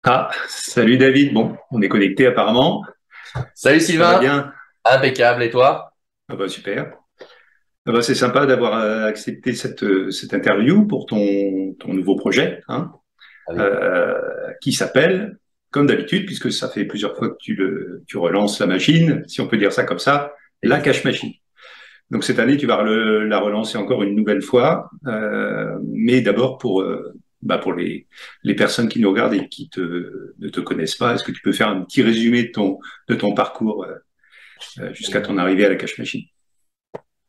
Ah, salut David. Bon, on est connecté apparemment. Salut Ça va Sylvain, bien? impeccable et toi? Ah bah super. Ah bah c'est sympa d'avoir accepté cette interview pour ton nouveau projet, hein, Avec euh, qui s'appelle, comme d'habitude, puisque ça fait plusieurs fois que tu relances la machine, si on peut dire ça comme ça, la plaisir. cache machine. Donc cette année, tu vas la relancer encore une nouvelle fois, mais d'abord pour les personnes qui nous regardent et ne te connaissent pas, est-ce que tu peux faire un petit résumé de ton parcours jusqu'à ton arrivée à la cache machine?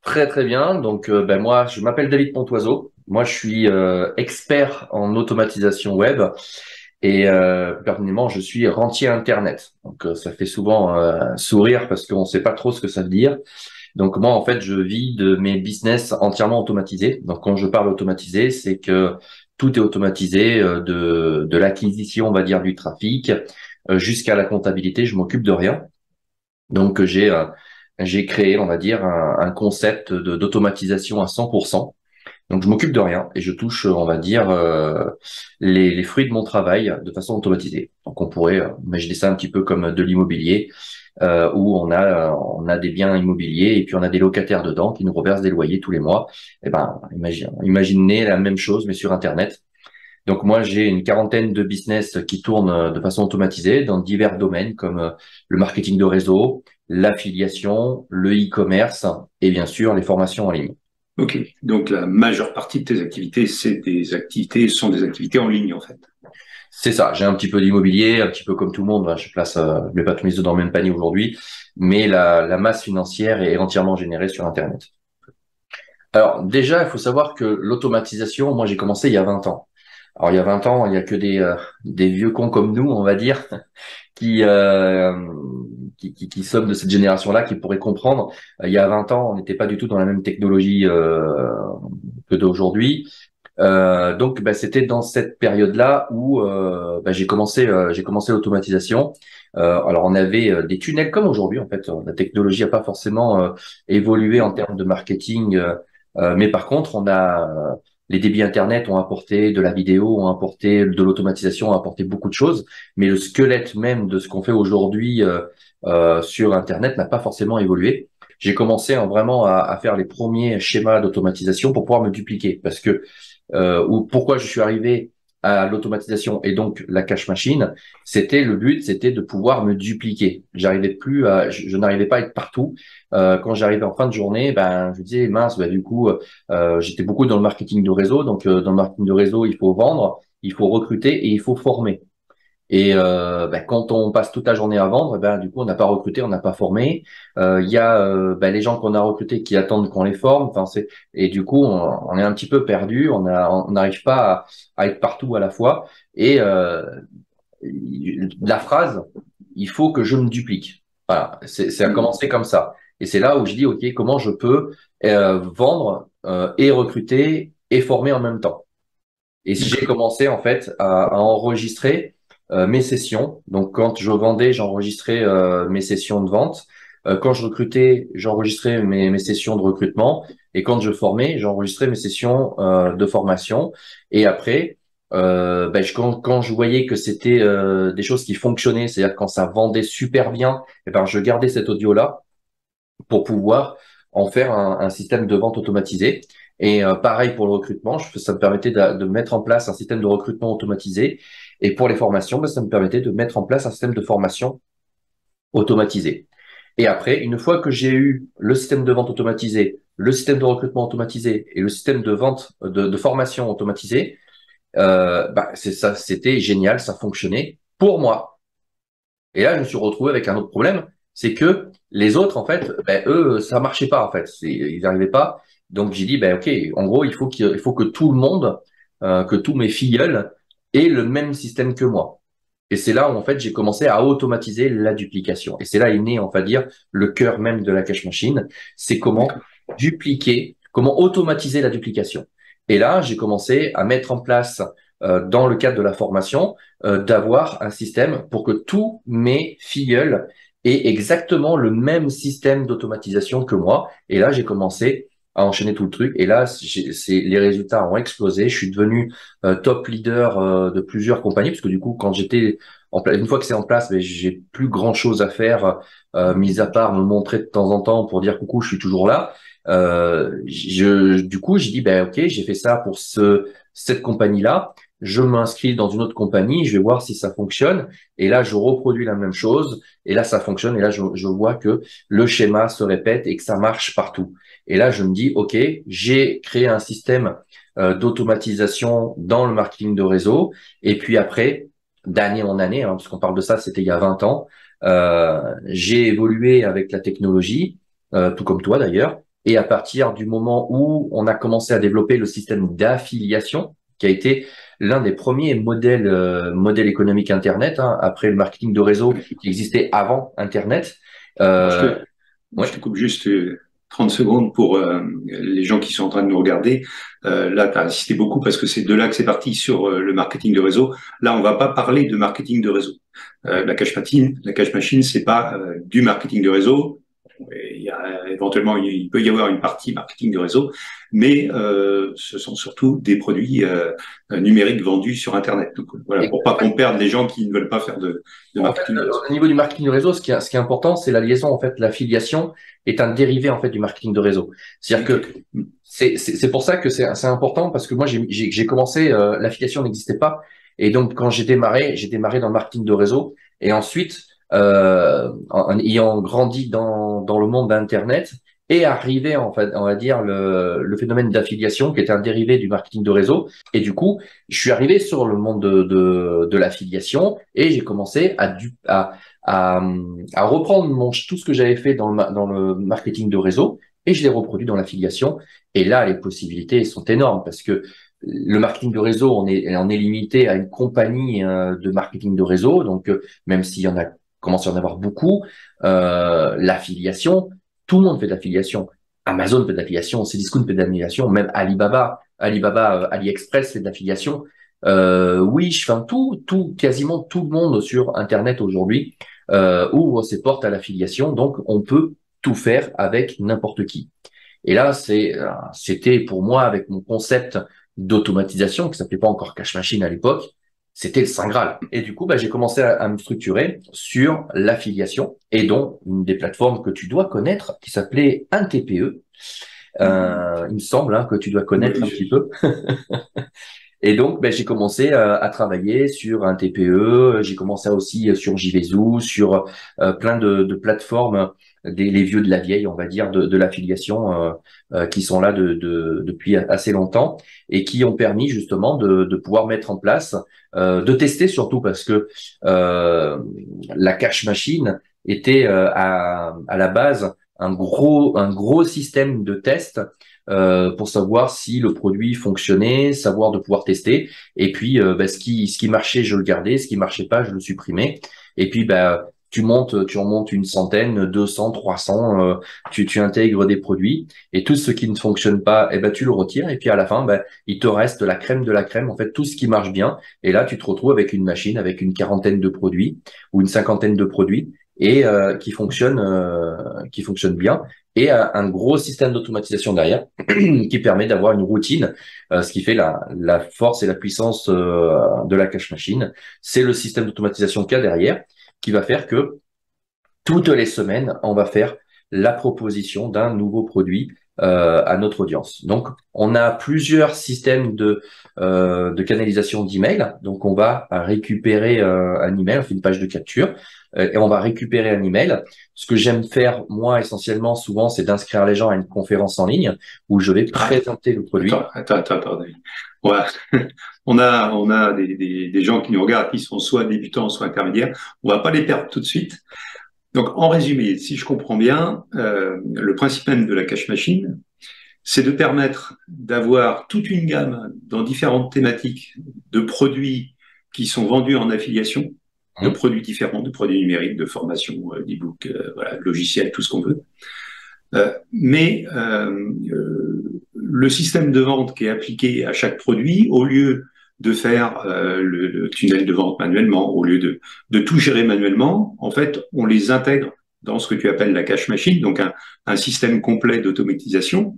Très très bien. Donc moi je m'appelle David Pontoiseau. Moi je suis expert en automatisation web et plus personnellement je suis rentier Internet. Donc ça fait souvent sourire parce qu'on ne sait pas trop ce que ça veut dire. Donc moi en fait je vis de mes business entièrement automatisés. Donc quand je parle automatisé, c'est que tout est automatisé de l'acquisition on va dire du trafic jusqu'à la comptabilité. Je m'occupe de rien. Donc j'ai créé, on va dire, un concept d'automatisation à 100%. Donc je m'occupe de rien et je touche, on va dire, les fruits de mon travail de façon automatisée. Donc on pourrait imaginer ça un petit peu comme de l'immobilier, où on a des biens immobiliers et puis on a des locataires dedans qui nous reversent des loyers tous les mois. Eh ben imaginez la même chose mais sur Internet. Donc moi, j'ai une quarantaine de business qui tournent de façon automatisée dans divers domaines comme le marketing de réseau, l'affiliation, le e-commerce et bien sûr les formations en ligne. Ok, donc la majeure partie de tes activités, sont des activités en ligne en fait. C'est ça, j'ai un petit peu d'immobilier, un petit peu comme tout le monde, hein, je mets pas tous mes œufs dans le même panier aujourd'hui, mais la masse financière est entièrement générée sur Internet. Alors déjà, il faut savoir que l'automatisation, moi j'ai commencé il y a 20 ans. Alors il y a 20 ans, il y a que des vieux cons comme nous, on va dire, qui, euh, qui sommes de cette génération-là, qui pourraient comprendre. Il y a 20 ans, on n'était pas du tout dans la même technologie que d'aujourd'hui. Donc, c'était dans cette période-là où j'ai commencé l'automatisation. Alors, on avait des tunnels comme aujourd'hui. En fait, la technologie n'a pas forcément évolué en termes de marketing, mais par contre, les débits Internet ont apporté de la vidéo, ont apporté de l'automatisation, ont apporté beaucoup de choses. Mais le squelette même de ce qu'on fait aujourd'hui sur Internet n'a pas forcément évolué. J'ai commencé vraiment à faire les premiers schémas d'automatisation pour pouvoir me dupliquer, parce que ou pourquoi je suis arrivé à l'automatisation et donc la cache machine, le but, c'était de pouvoir me dupliquer. Je n'arrivais pas à être partout. Quand j'arrivais en fin de journée, ben, je disais mince, ben, du coup, j'étais beaucoup dans le marketing de réseau. Donc, dans le marketing de réseau, il faut vendre, il faut recruter et il faut former. Et quand on passe toute la journée à vendre, ben, du coup, on n'a pas recruté, on n'a pas formé. Il y a les gens qu'on a recrutés qui attendent qu'on les forme. Enfin, et du coup, on est un petit peu perdu. On n'arrive pas à être partout à la fois. Et la phrase, il faut que je me duplique. Voilà, c'est à Hmm. commencer comme ça. Et c'est là où je dis, OK, comment je peux vendre et recruter et former en même temps. Et j'ai D'accord. commencé en fait à enregistrer mes sessions. Donc quand je vendais, j'enregistrais mes sessions de vente. Quand je recrutais, j'enregistrais mes sessions de recrutement. Et quand je formais, j'enregistrais mes sessions de formation. Et après, quand je voyais que c'était des choses qui fonctionnaient, c'est-à-dire quand ça vendait super bien, eh ben, je gardais cet audio-là pour pouvoir en faire un système de vente automatisé. Et pareil pour le recrutement, ça me permettait de mettre en place un système de recrutement automatisé. Et pour les formations, ça me permettait de mettre en place un système de formation automatisé. Et après, une fois que j'ai eu le système de vente automatisé, le système de recrutement automatisé et le système de vente de formation automatisé, c'est ça, c'était génial, ça fonctionnait pour moi. Et là, je me suis retrouvé avec un autre problème, c'est que les autres, en fait, eux, ça marchait pas, en fait. Ils n'arrivaient pas. Donc, j'ai dit, OK, en gros, il faut que tout le monde, que tous mes filleuls aient le même système que moi. Et c'est là où, en fait, j'ai commencé à automatiser la duplication. Et c'est là est né, on va dire, le cœur même de la cache machine. C'est comment D'accord. dupliquer, comment automatiser la duplication. Et là, j'ai commencé à mettre en place, dans le cadre de la formation, d'avoir un système pour que tous mes filleuls aient exactement le même système d'automatisation que moi. Et là, j'ai commencé à enchaîner tout le truc. Et là, les résultats ont explosé. Je suis devenu top leader de plusieurs compagnies, parce que du coup, quand j'étais en place, une fois que c'est en place, mais j'ai plus grand chose à faire, mis à part me montrer de temps en temps pour dire coucou, je suis toujours là. Du coup, j'ai dit, ben ok, j'ai fait ça pour cette compagnie-là. Je m'inscris dans une autre compagnie, je vais voir si ça fonctionne. Et là, je reproduis la même chose. Et là, ça fonctionne. Et là, je vois que le schéma se répète et que ça marche partout. Et là, je me dis, OK, j'ai créé un système d'automatisation dans le marketing de réseau. Et puis après, d'année en année, parce qu'on parle de ça, c'était il y a 20 ans, j'ai évolué avec la technologie, tout comme toi d'ailleurs. Et à partir du moment où on a commencé à développer le système d'affiliation, qui a été l'un des premiers modèles économiques Internet, après le marketing de réseau qui existait avant Internet. Alors, Euh, je ouais. te coupe juste 30 secondes pour les gens qui sont en train de nous regarder. Là, tu as insisté beaucoup parce que c'est de là que c'est parti sur le marketing de réseau. Là, on va pas parler de marketing de réseau. La cash machine, c'est pas du marketing de réseau. Il y a, éventuellement, il peut y avoir une partie marketing de réseau, mais ce sont surtout des produits numériques vendus sur Internet. Donc voilà, Et pour pas qu'on perde les gens qui ne veulent pas faire de en fait, marketing de réseau. au niveau du marketing de réseau, ce qui est important, c'est la liaison. En fait, l'affiliation est un dérivé en fait du marketing de réseau. C'est-à-dire que Ok. c'est pour ça que c'est important parce que moi j'ai commencé, l'affiliation n'existait pas et donc quand j'ai démarré dans le marketing de réseau et ensuite en ayant grandi dans le monde d'Internet et arrivé en fait on va dire le phénomène d'affiliation qui était un dérivé du marketing de réseau et du coup je suis arrivé sur le monde de l'affiliation et j'ai commencé à, à reprendre tout ce que j'avais fait dans le marketing de réseau et je l'ai reproduit dans l'affiliation. Et là, les possibilités sont énormes parce que le marketing de réseau, on est limité à une compagnie de marketing de réseau. Donc, même s'il y en a, commence à y en avoir beaucoup, l'affiliation, tout le monde fait de l'affiliation. Amazon fait de l'affiliation, Cdiscount fait de l'affiliation, même Alibaba, AliExpress fait de l'affiliation. Oui, je fais quasiment tout le monde sur Internet aujourd'hui ouvre ses portes à l'affiliation. Donc, on peut tout faire avec n'importe qui. Et là, c'était pour moi, avec mon concept d'automatisation, qui s'appelait pas encore Cash Machine à l'époque, c'était le Saint Graal. Et du coup, j'ai commencé à me structurer sur l'affiliation, et dont une des plateformes que tu dois connaître, qui s'appelait un TPE. Il me semble que tu dois connaître un petit Oui, peu. Et donc, j'ai commencé à travailler sur un TPE. J'ai commencé aussi sur JVZoo, sur plein de plateformes, les vieux de la vieille, on va dire, de l'affiliation, qui sont là depuis assez longtemps et qui ont permis justement de pouvoir mettre en place, de tester surtout parce que euh, la cash machine était à la base un gros système de test pour savoir si le produit fonctionnait, savoir de pouvoir tester. Et puis, ce qui marchait, je le gardais. Ce qui marchait pas, je le supprimais. Et puis, tu en montes une centaine, 200, 300, tu intègres des produits. Et tout ce qui ne fonctionne pas, tu le retires. Et puis, à la fin, il te reste la crème de la crème. En fait, tout ce qui marche bien. Et là, tu te retrouves avec une machine, avec une quarantaine de produits ou une cinquantaine de produits et qui fonctionne bien et un gros système d'automatisation derrière qui permet d'avoir une routine, ce qui fait la force et la puissance de la cash machine. C'est le système d'automatisation qu'il y a derrière qui va faire que toutes les semaines, on va faire la proposition d'un nouveau produit à notre audience. Donc, on a plusieurs systèmes de canalisation d'email. Donc, on va récupérer un email, on fait une page de capture et on va récupérer un email. Ce que j'aime faire, moi, essentiellement, souvent, c'est d'inscrire les gens à une conférence en ligne où je vais Ah, présenter le produit. attends, pardon. Voilà. On a des gens qui nous regardent qui sont soit débutants, soit intermédiaires. On va pas les perdre tout de suite. Donc, en résumé, si je comprends bien, le principe même de la cash machine, c'est de permettre d'avoir toute une gamme dans différentes thématiques de produits qui sont vendus en affiliation, de Hein. produits différents, de produits numériques, de formation, d'e-book, voilà, de logiciels, tout ce qu'on veut. Mais le système de vente qui est appliqué à chaque produit, au lieu de faire le tunnel de vente manuellement, au lieu de tout gérer manuellement, en fait, on les intègre dans ce que tu appelles la cash machine, donc un système complet d'automatisation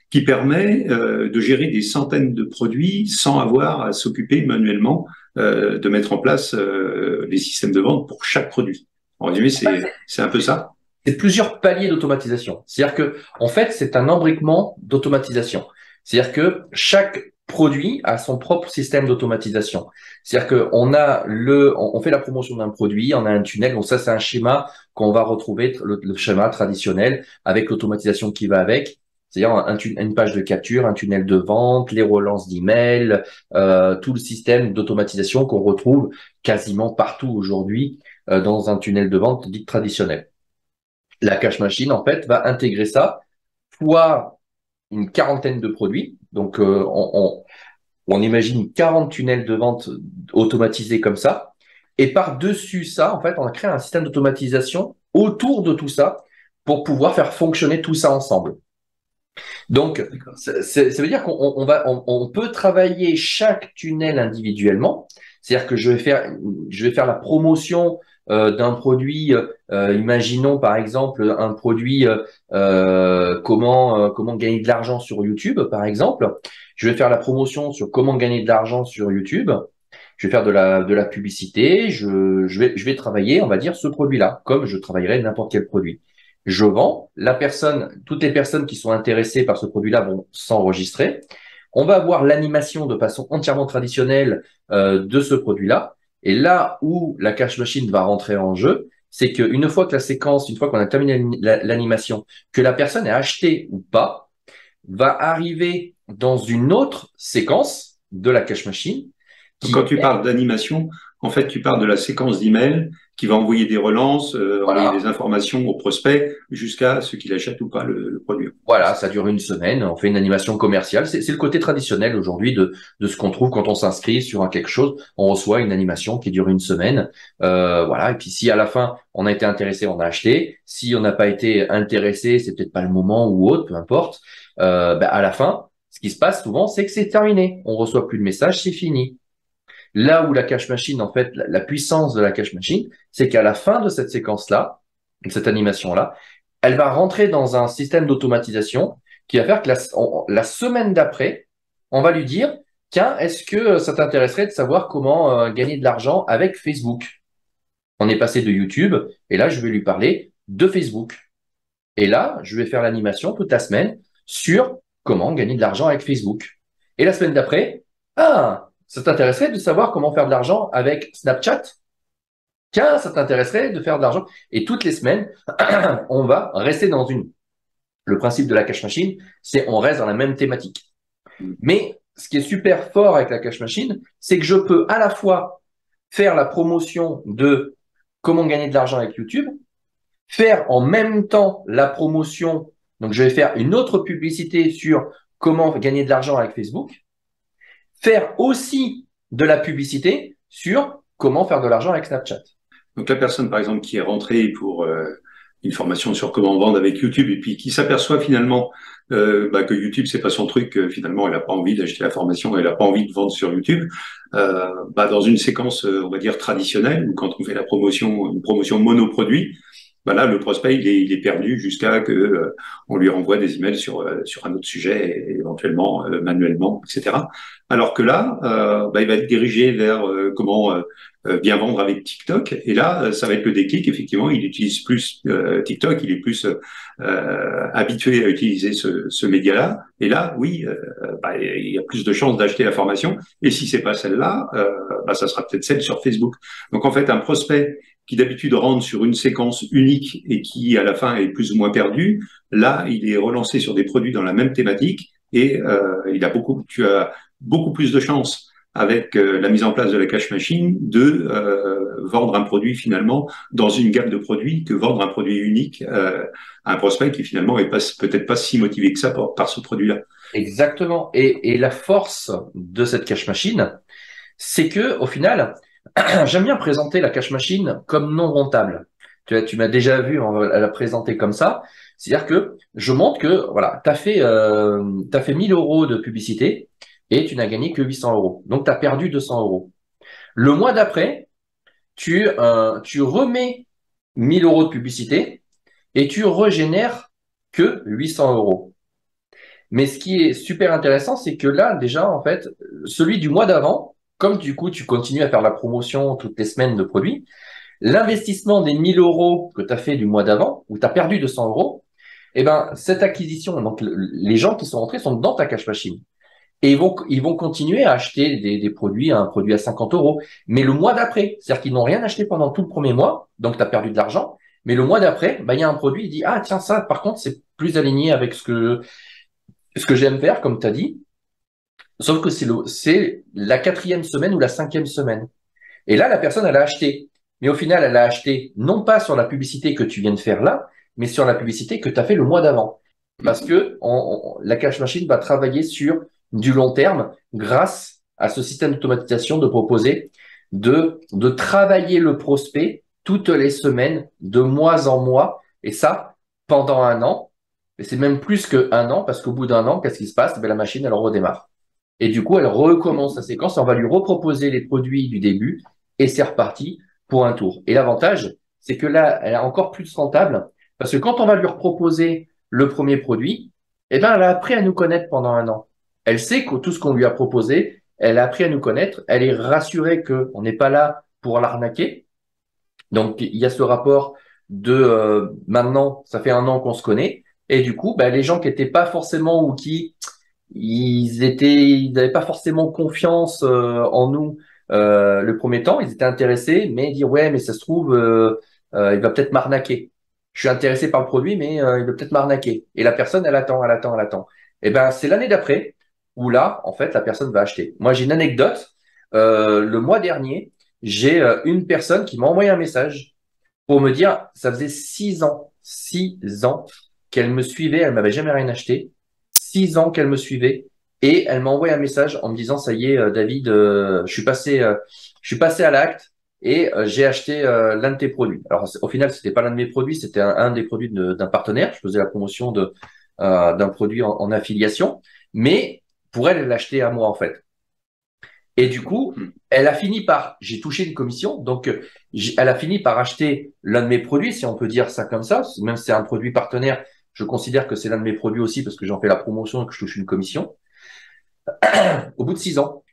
qui permet de gérer des centaines de produits sans avoir à s'occuper manuellement de mettre en place les systèmes de vente pour chaque produit. En résumé, c'est un peu ça. C'est plusieurs paliers d'automatisation. C'est-à-dire que, en fait, c'est un imbriquement d'automatisation. C'est-à-dire que chaque produit a son propre système d'automatisation. C'est-à-dire que on fait la promotion d'un produit, on a un tunnel. Donc ça, c'est un schéma qu'on va retrouver, le schéma traditionnel avec l'automatisation qui va avec. C'est-à-dire une page de capture, un tunnel de vente, les relances d'email, tout le système d'automatisation qu'on retrouve quasiment partout aujourd'hui dans un tunnel de vente dit traditionnel. La cash machine, en fait, va intégrer ça, fois une quarantaine de produits. Donc, on imagine 40 tunnels de vente automatisés comme ça. Et par-dessus ça, en fait, on a créé un système d'automatisation autour de tout ça pour pouvoir faire fonctionner tout ça ensemble. Donc, ça veut dire on peut travailler chaque tunnel individuellement. C'est-à-dire que je vais faire la promotion d'un produit. Imaginons par exemple un produit comment gagner de l'argent sur YouTube, par exemple. Je vais faire la promotion sur comment gagner de l'argent sur YouTube. Je vais faire de la publicité. Je vais travailler, on va dire, ce produit-là, comme je travaillerais n'importe quel produit. Je vends, toutes les personnes qui sont intéressées par ce produit-là vont s'enregistrer. On va avoir l'animation de façon entièrement traditionnelle de ce produit-là. Et là où la cash machine va rentrer en jeu, c'est qu'une fois que une fois qu'on a terminé l'animation, que la personne ait acheté ou pas, va arriver dans une autre séquence de la cash machine. Donc, quand tu parles d'animation, en fait, tu parles de la séquence d'email qui va envoyer des relances, envoyer des informations au prospect jusqu'à ce qu'il achète ou pas le produit. Voilà, ça dure une semaine. On fait une animation commerciale. C'est le côté traditionnel aujourd'hui de ce qu'on trouve quand on s'inscrit sur quelque chose. On reçoit une animation qui dure une semaine. Voilà. Et puis si à la fin on a été intéressé, on a acheté. Si on n'a pas été intéressé, c'est peut-être pas le moment ou autre, peu importe. À la fin, ce qui se passe souvent, c'est que c'est terminé. On reçoit plus de messages, c'est fini. Là où la cash machine, en fait, la puissance de la cash machine, c'est qu'à la fin de cette séquence-là, de cette animation-là, elle va rentrer dans un système d'automatisation qui va faire que la semaine d'après, on va lui dire, tiens, est-ce que ça t'intéresserait de savoir comment gagner de l'argent avec Facebook? On est passé de YouTube et là, je vais lui parler de Facebook. Et là, je vais faire l'animation toute la semaine sur comment gagner de l'argent avec Facebook. Et la semaine d'après, ça t'intéresserait de savoir comment faire de l'argent avec Snapchat? Tiens, ça t'intéresserait de faire de l'argent? Et toutes les semaines, on va rester le principe de la cash machine, c'est on reste dans la même thématique. Mais ce qui est super fort avec la cash machine, c'est que je peux à la fois faire la promotion de comment gagner de l'argent avec YouTube, faire en même temps la promotion, donc je vais faire une autre publicité sur comment gagner de l'argent avec Facebook, faire aussi de la publicité sur comment faire de l'argent avec Snapchat. Donc la personne, par exemple, qui est rentrée pour une formation sur comment vendre avec YouTube et puis qui s'aperçoit finalement que YouTube c'est pas son truc, finalement elle n'a pas envie d'acheter la formation, elle n'a pas envie de vendre sur YouTube. Dans une séquence, on va dire traditionnelle, où quand on fait une promotion monoproduit, là, le prospect, il est perdu jusqu'à que on lui renvoie des emails sur un autre sujet, éventuellement manuellement, etc. Alors que là, il va être dirigé vers comment bien vendre avec TikTok. Et là, ça va être le déclic. Effectivement, il utilise plus TikTok, il est plus habitué à utiliser ce média-là. Et là, oui, il y a plus de chances d'acheter la formation. Et si c'est pas celle-là, ça sera peut-être celle sur Facebook. Donc en fait, un prospect qui d'habitude rentre sur une séquence unique et qui à la fin est plus ou moins perdu, là, il est relancé sur des produits dans la même thématique et tu as beaucoup plus de chances avec la mise en place de la cash machine de vendre un produit finalement dans une gamme de produits que vendre un produit unique à un prospect qui finalement est peut-être pas si motivé que ça par ce produit-là. Exactement. Et la force de cette cash machine, c'est que au final, j'aime bien présenter la cash machine comme non rentable. Tu m'as déjà vu la présenter comme ça. C'est-à-dire que je montre que voilà, t'as fait 1000 euros de publicité et tu n'as gagné que 800 euros. Donc, tu as perdu 200 euros. Le mois d'après, tu remets 1000 euros de publicité et tu régénères que 800 euros. Mais ce qui est super intéressant, c'est que là, déjà, en fait, celui du mois d'avant, comme du coup, tu continues à faire la promotion toutes les semaines de produits, l'investissement des 1000 euros que tu as fait du mois d'avant, où tu as perdu 200 euros, eh ben, cette acquisition, donc les gens qui sont rentrés sont dans ta cash machine. Et ils vont continuer à acheter des produits, un produit à 50 euros. Mais le mois d'après, c'est-à-dire qu'ils n'ont rien acheté pendant tout le premier mois, donc tu as perdu de l'argent. Mais le mois d'après, bah, il y a un produit, il dit, ah, tiens, ça, par contre, c'est plus aligné avec ce que j'aime faire, comme tu as dit. Sauf que c'est la quatrième semaine ou la cinquième semaine. Et là, la personne, elle a acheté. Mais au final, elle a acheté non pas sur la publicité que tu viens de faire là, mais sur la publicité que tu as fait le mois d'avant. Parce que la cash machine va travailler sur du long terme grâce à ce système d'automatisation de proposer de travailler le prospect toutes les semaines, de mois en mois, et ça pendant un an. Et c'est même plus qu'un an, parce qu'au bout d'un an, qu'est-ce qui se passe? Ben, la machine, elle redémarre. Et du coup, elle recommence sa séquence, on va lui reproposer les produits du début, et c'est reparti pour un tour. Et l'avantage, c'est que là, elle est encore plus rentable, parce que quand on va lui reproposer le premier produit, eh ben, elle a appris à nous connaître pendant un an. Elle sait que tout ce qu'on lui a proposé, elle a appris à nous connaître, elle est rassurée qu'on n'est pas là pour l'arnaquer. Donc, il y a ce rapport de maintenant, ça fait un an qu'on se connaît, et du coup, ben, les gens qui n'étaient pas forcément ou qui ils n'avaient pas forcément confiance en nous le premier temps. Ils étaient intéressés, mais dire ouais, mais ça se trouve, il va peut-être m'arnaquer. Je suis intéressé par le produit, mais il va peut-être m'arnaquer. Et la personne, elle attend, elle attend, elle attend. Et ben, c'est l'année d'après où là, en fait, la personne va acheter. Moi, j'ai une anecdote. Le mois dernier, j'ai une personne qui m'a envoyé un message pour me dire, ça faisait 6 ans qu'elle me suivait, elle m'avait jamais rien acheté. 6 ans qu'elle me suivait et elle m'a envoyé un message en me disant, ça y est, David, je suis passé à l'acte et j'ai acheté l'un de tes produits. Alors au final, c'était pas l'un de mes produits, c'était un des produits d'un partenaire. Je faisais la promotion d'un produit en affiliation, mais pour elle, elle l'a acheté à moi en fait. Et du coup, elle a fini par, j'ai touché une commission, donc elle a fini par acheter l'un de mes produits, si on peut dire ça comme ça, même si c'est un produit partenaire, je considère que c'est l'un de mes produits aussi parce que j'en fais la promotion et que je touche une commission. Au bout de 6 ans,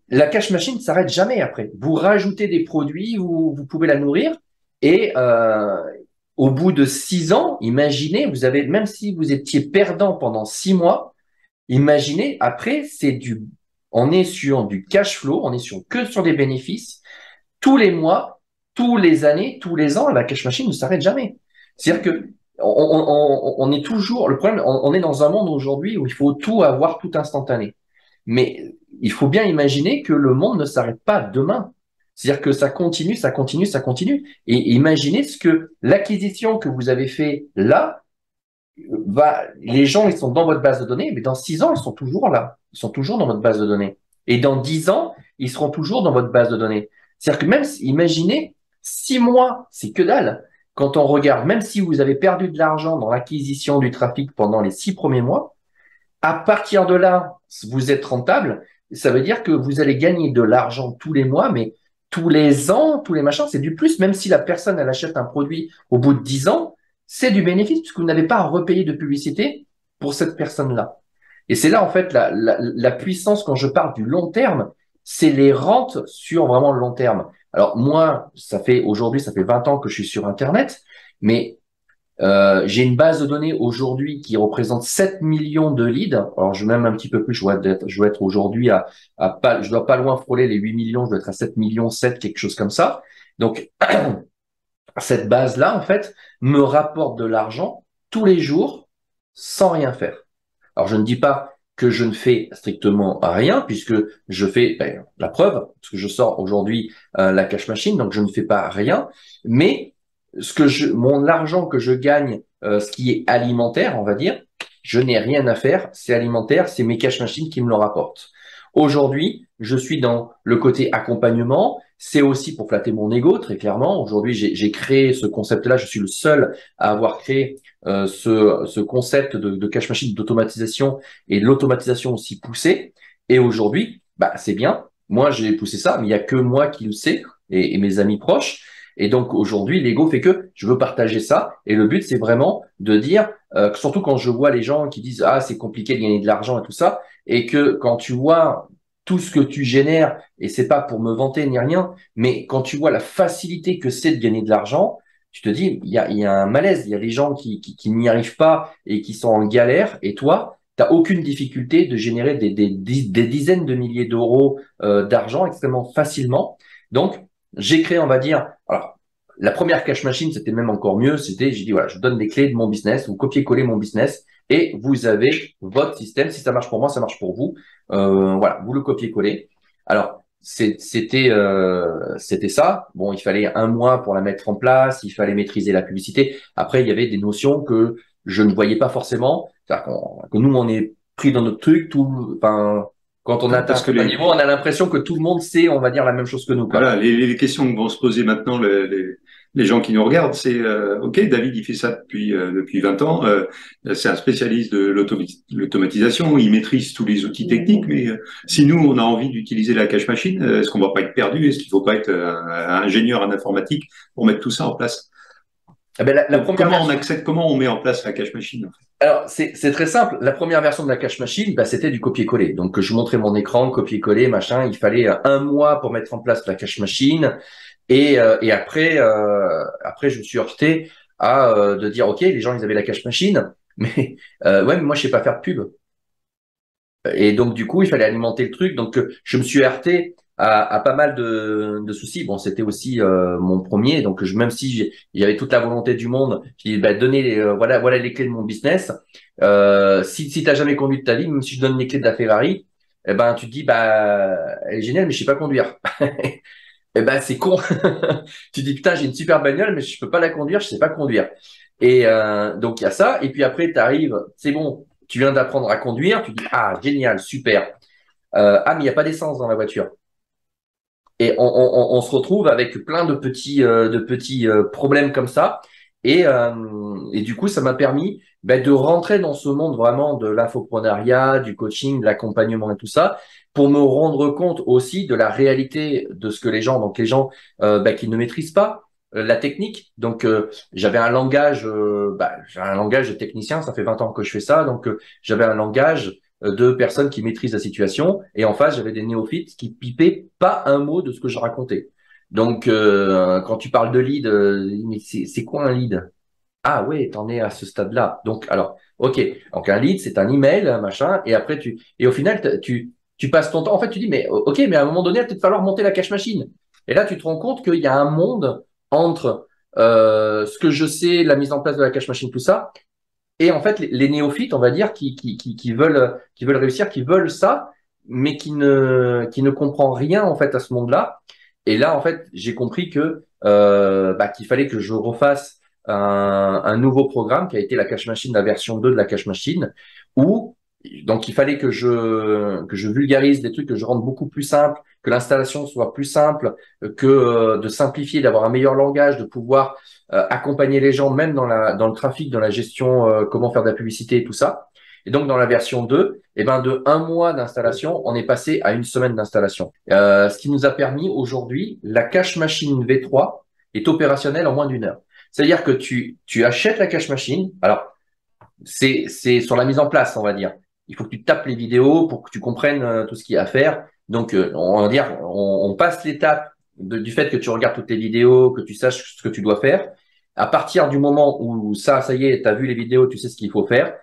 la cash machine ne s'arrête jamais après. Vous rajoutez des produits, vous pouvez la nourrir et au bout de 6 ans, imaginez, vous avez, même si vous étiez perdant pendant 6 mois, imaginez, après, on est sur du cash flow, on est que sur des bénéfices. Tous les mois, tous les années, tous les ans, la cash machine ne s'arrête jamais. C'est-à-dire que on est toujours, le problème, on est dans un monde aujourd'hui où il faut tout avoir tout instantané. Mais il faut bien imaginer que le monde ne s'arrête pas demain. C'est-à-dire que ça continue, ça continue, ça continue. Et imaginez ce que l'acquisition que vous avez fait là, les gens, ils sont dans votre base de données, mais dans 6 ans, ils sont toujours là. Ils sont toujours dans votre base de données. Et dans 10 ans, ils seront toujours dans votre base de données. C'est-à-dire que même, imaginez, 6 mois, c'est que dalle. Quand on regarde, même si vous avez perdu de l'argent dans l'acquisition du trafic pendant les 6 premiers mois, à partir de là, vous êtes rentable. Ça veut dire que vous allez gagner de l'argent tous les mois, mais tous les ans, tous les machins, c'est du plus. Même si la personne, elle achète un produit au bout de 10 ans, c'est du bénéfice puisque vous n'avez pas à repayer de publicité pour cette personne-là. Et c'est là, en fait, la puissance, quand je parle du long terme, c'est les rentes sur vraiment le long terme. Alors, moi, aujourd'hui, ça fait 20 ans que je suis sur Internet, mais j'ai une base de données aujourd'hui qui représente 7 millions de leads. Alors, je vais même un petit peu plus, je dois être aujourd'hui je dois pas loin frôler les 8 millions, je dois être à 7 millions 7, quelque chose comme ça. Donc, cette base-là, en fait, me rapporte de l'argent tous les jours sans rien faire. Alors, je ne dis pas que je ne fais strictement rien puisque je fais la preuve, parce que je sors aujourd'hui la cash machine, donc je ne fais pas rien, mais mon argent que je gagne, ce qui est alimentaire, on va dire, je n'ai rien à faire, c'est alimentaire, c'est mes cash machines qui me le rapportent. Aujourd'hui, je suis dans le côté accompagnement, c'est aussi pour flatter mon ego, très clairement. Aujourd'hui, j'ai créé ce concept-là, je suis le seul à avoir créé ce concept de cash machine d'automatisation et de l'automatisation aussi poussée. Et aujourd'hui, bah, c'est bien. Moi, j'ai poussé ça, mais il n'y a que moi qui le sais et mes amis proches. Et donc aujourd'hui, l'ego fait que je veux partager ça. Et le but, c'est vraiment de dire, surtout quand je vois les gens qui disent ah c'est compliqué de gagner de l'argent et tout ça, et que quand tu vois tout ce que tu génères, et c'est pas pour me vanter ni rien, mais quand tu vois la facilité que c'est de gagner de l'argent, tu te dis il y a un malaise, il y a des gens qui n'y arrivent pas et qui sont en galère, et toi, t'as aucune difficulté de générer des dizaines de milliers d'euros d'argent extrêmement facilement. Donc, j'ai créé, on va dire, alors, la première cash machine, c'était même encore mieux. J'ai dit, voilà, je vous donne les clés de mon business, vous copiez-coller mon business et vous avez votre système. Si ça marche pour moi, ça marche pour vous. Voilà, vous le copiez-coller. Alors, c'était ça. Bon, il fallait un mois pour la mettre en place. Il fallait maîtriser la publicité. Après, il y avait des notions que je ne voyais pas forcément. C'est-à-dire que nous, on est pris dans notre truc. Enfin, quand on atteint un Parce que certain niveau, on a l'impression que tout le monde sait, on va dire, la même chose que nous, quoi. voilà, les questions que vont se poser maintenant les gens qui nous regardent, c'est OK, David, il fait ça depuis 20 ans. C'est un spécialiste de l'automatisation. Il maîtrise tous les outils techniques. Mais si nous, on a envie d'utiliser la cash machine, est-ce qu'on va pas être perdu? Est-ce qu'il faut pas être un ingénieur en informatique pour mettre tout ça en place? Eh ben, la Donc, première comment on version. accède, comment on met en place la cash machine, en fait? Alors, c'est très simple. La première version de la cache machine, bah, c'était du copier-coller. Donc, je montrais mon écran, copier-coller, machin. Il fallait un mois pour mettre en place la cache machine. Et après, je me suis heurté à de dire, OK, les gens, ils avaient la cache machine, mais ouais, mais moi, je sais pas faire de pub. Et donc, du coup, il fallait alimenter le truc. Donc, je me suis heurté à pas mal de soucis. Bon, c'était aussi mon premier. Donc, même si j'avais toute la volonté du monde, j'ai dit, bah, voilà les clés de mon business. Si t'as jamais conduit de ta vie, même si je donne les clés de la Ferrari, eh ben, tu te dis, bah, elle est géniale, mais je sais pas conduire. Eh ben, c'est con. Tu dis, putain, j'ai une super bagnole, mais je peux pas la conduire, je sais pas conduire. Et donc, il y a ça. Et puis après, tu arrives, c'est bon, tu viens d'apprendre à conduire, tu dis, ah, génial, super. Ah, mais il n'y a pas d'essence dans la voiture. Et on se retrouve avec plein de petits problèmes comme ça. Et du coup, ça m'a permis ben, de rentrer dans ce monde vraiment de l'infoprenariat, du coaching, de l'accompagnement et tout ça, pour me rendre compte aussi de la réalité de ce que les gens, donc les gens ben, qui ne maîtrisent pas la technique. Donc, j'ai un langage de technicien, ça fait 20 ans que je fais ça, donc j'avais un langage de personnes qui maîtrisent la situation. Et en face, j'avais des néophytes qui pipaient pas un mot de ce que je racontais. Donc, quand tu parles de lead, mais c'est quoi un lead? Ah ouais, t'en es à ce stade-là. Donc, alors, ok. Donc, un lead, c'est un email, machin. Et après, et au final, tu passes ton temps. En fait, tu dis, mais ok, mais à un moment donné, il va peut-être falloir monter la cache machine. Et là, tu te rends compte qu'il y a un monde entre ce que je sais, la mise en place de la cache machine, tout ça, et en fait, les néophytes, on va dire, qui veulent réussir, qui veulent ça, mais qui ne comprend rien en fait à ce monde-là. Et là, en fait, j'ai compris que bah, qu'il fallait que je refasse un nouveau programme qui a été la Cache Machine, la version 2 de la Cache Machine, où donc il fallait que je vulgarise des trucs, que je rende beaucoup plus simple, que l'installation soit plus simple, que de simplifier, d'avoir un meilleur langage, de pouvoir accompagner les gens même dans le trafic, dans la gestion, comment faire de la publicité et tout ça. Et donc, dans la version 2, eh ben, de un mois d'installation, on est passé à une semaine d'installation. Ce qui nous a permis aujourd'hui, la cache machine V3 est opérationnelle en moins d'une heure. C'est-à-dire que tu achètes la cache machine. Alors, c'est sur la mise en place, on va dire. Il faut que tu tapes les vidéos pour que tu comprennes tout ce qu'il y a à faire. Donc, on va dire, on passe l'étape du fait que tu regardes toutes les vidéos, que tu saches ce que tu dois faire. À partir du moment où ça y est, tu as vu les vidéos, tu sais ce qu'il faut faire,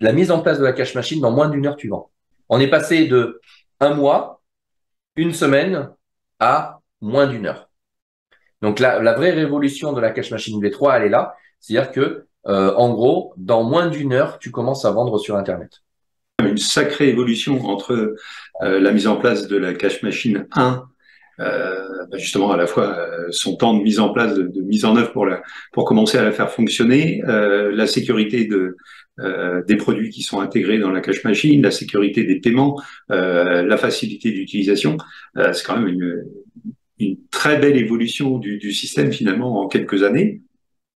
la mise en place de la cache machine, dans moins d'une heure, tu vends. On est passé de un mois, une semaine, à moins d'une heure. Donc, la vraie révolution de la cache machine V3, elle est là. C'est-à-dire que, en gros, dans moins d'une heure, tu commences à vendre sur Internet. Une sacrée évolution entre la mise en place de la cache machine 1, justement à la fois son temps de mise en place, de mise en œuvre pour commencer à la faire fonctionner, la sécurité des produits qui sont intégrés dans la cache machine, la sécurité des paiements, la facilité d'utilisation. C'est quand même une très belle évolution du système finalement en quelques années.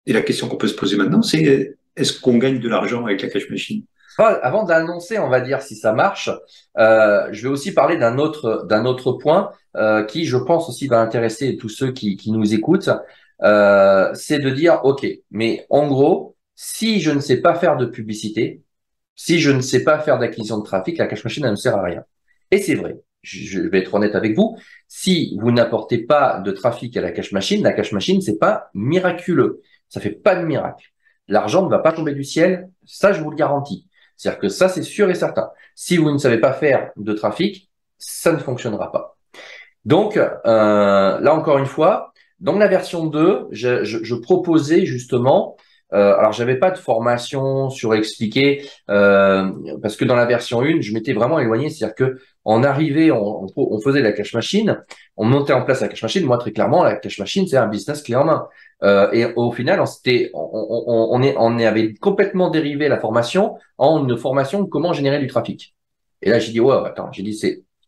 Et la question qu'on peut se poser maintenant, c'est est-ce qu'on gagne de l'argent avec la cache machine? Avant d'annoncer, on va dire, si ça marche, je vais aussi parler d'un autre point qui, je pense aussi, va intéresser tous ceux qui nous écoutent. C'est de dire, OK, mais en gros, si je ne sais pas faire de publicité, si je ne sais pas faire d'acquisition de trafic, la cash machine, elle ne sert à rien. Et c'est vrai. Je vais être honnête avec vous. Si vous n'apportez pas de trafic à la cash machine, c'est pas miraculeux. Ça fait pas de miracle. L'argent ne va pas tomber du ciel. Ça, je vous le garantis. C'est-à-dire que ça, c'est sûr et certain. Si vous ne savez pas faire de trafic, ça ne fonctionnera pas. Donc, là encore une fois, dans la version 2, je proposais justement, alors j'avais pas de formation sur expliquer, parce que dans la version 1, je m'étais vraiment éloigné, c'est-à-dire que on arrivait, on faisait la cash machine, on montait en place la cash machine. Moi, très clairement, la cash machine, c'est un business clé en main. Et au final, on avait complètement dérivé la formation en une formation de comment générer du trafic. Et là, j'ai dit, ouais, attends, j'ai dit,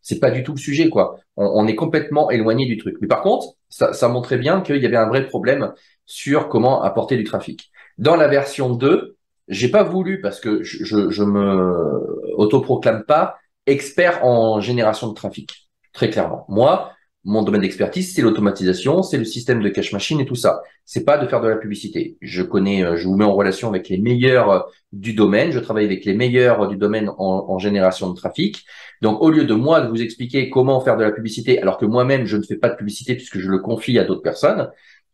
c'est pas du tout le sujet, quoi. On est complètement éloigné du truc. Mais par contre, ça montrait bien qu'il y avait un vrai problème sur comment apporter du trafic. Dans la version 2, j'ai pas voulu, parce que je me autoproclame pas expert en génération de trafic. Très clairement. Moi, mon domaine d'expertise, c'est l'automatisation, c'est le système de cache machine et tout ça. C'est pas de faire de la publicité. Je vous mets en relation avec les meilleurs du domaine. Je travaille avec les meilleurs du domaine en génération de trafic. Donc, au lieu de moi de vous expliquer comment faire de la publicité, alors que moi-même, je ne fais pas de publicité puisque je le confie à d'autres personnes,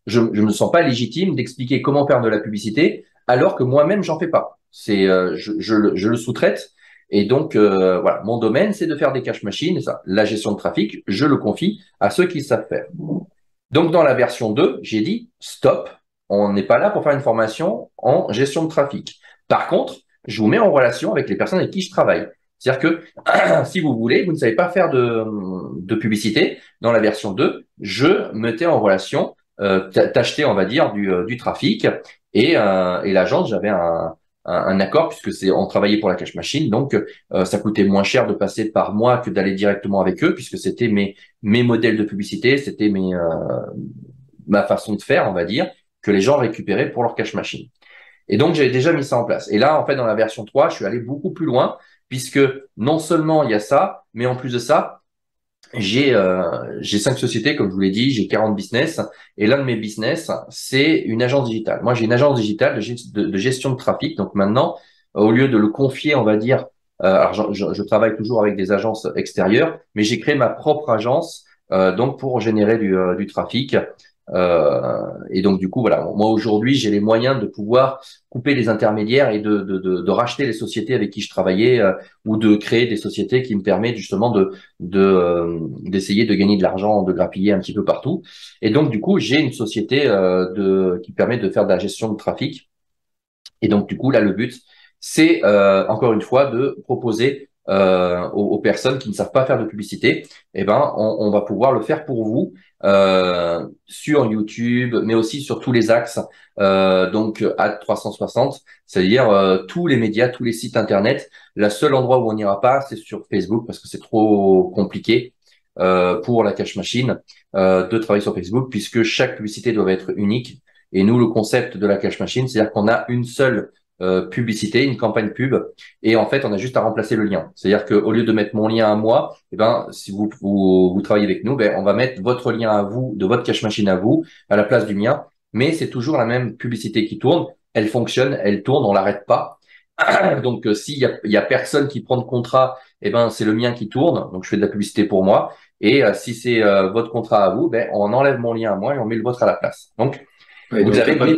je ne me sens pas légitime d'expliquer comment faire de la publicité alors que moi-même, j'en fais pas. Je le sous-traite. Et donc, voilà, mon domaine, c'est de faire des cache machines. Et ça, la gestion de trafic, je le confie à ceux qui savent faire. Donc, dans la version 2, j'ai dit stop. On n'est pas là pour faire une formation en gestion de trafic. Par contre, je vous mets en relation avec les personnes avec qui je travaille. C'est-à-dire que si vous voulez, vous ne savez pas faire de publicité, dans la version 2, je mettais en relation, t'acheter, on va dire, du trafic. Et l'agence, j'avais un accord puisque on travaillait pour la cash machine. Donc, ça coûtait moins cher de passer par moi que d'aller directement avec eux puisque c'était mes modèles de publicité, c'était ma façon de faire, on va dire, que les gens récupéraient pour leur cash machine. Et donc, j'avais déjà mis ça en place. Et là, en fait, dans la version 3, je suis allé beaucoup plus loin, puisque non seulement il y a ça, mais en plus de ça, j'ai 5 sociétés, comme je vous l'ai dit, j'ai 40 business, et l'un de mes business, c'est une agence digitale. Moi, j'ai une agence digitale de gestion de trafic. Donc maintenant, au lieu de le confier, on va dire, alors je travaille toujours avec des agences extérieures, mais j'ai créé ma propre agence, donc pour générer du trafic. Et donc du coup, voilà, moi aujourd'hui, j'ai les moyens de pouvoir couper les intermédiaires et de racheter les sociétés avec qui je travaillais, ou de créer des sociétés qui me permettent justement d'essayer de gagner de l'argent, de grappiller un petit peu partout. Et donc du coup, j'ai une société qui permet de faire de la gestion de trafic. Et donc du coup, là, le but, c'est encore une fois de proposer aux personnes qui ne savent pas faire de publicité, eh ben, on va pouvoir le faire pour vous sur YouTube, mais aussi sur tous les axes. Donc, Ad 360, c'est-à-dire tous les médias, tous les sites internet. Le seul endroit où on n'ira pas, c'est sur Facebook parce que c'est trop compliqué pour la cash machine de travailler sur Facebook puisque chaque publicité doit être unique. Et nous, le concept de la cash machine, c'est-à-dire qu'on a une seule publicité, une campagne pub, et en fait, on a juste à remplacer le lien. C'est-à-dire qu'au lieu de mettre mon lien à moi, eh ben, si vous travaillez avec nous, ben, on va mettre votre lien à vous, de votre cash machine à vous, à la place du mien, mais c'est toujours la même publicité qui tourne. Elle fonctionne, elle tourne, on l'arrête pas. Donc, il y a personne qui prend de contrat, eh ben, c'est le mien qui tourne. Donc, je fais de la publicité pour moi. Et si c'est votre contrat à vous, ben, on enlève mon lien à moi et on met le vôtre à la place. Donc, Ouais, vous donc, tu avez n'as pas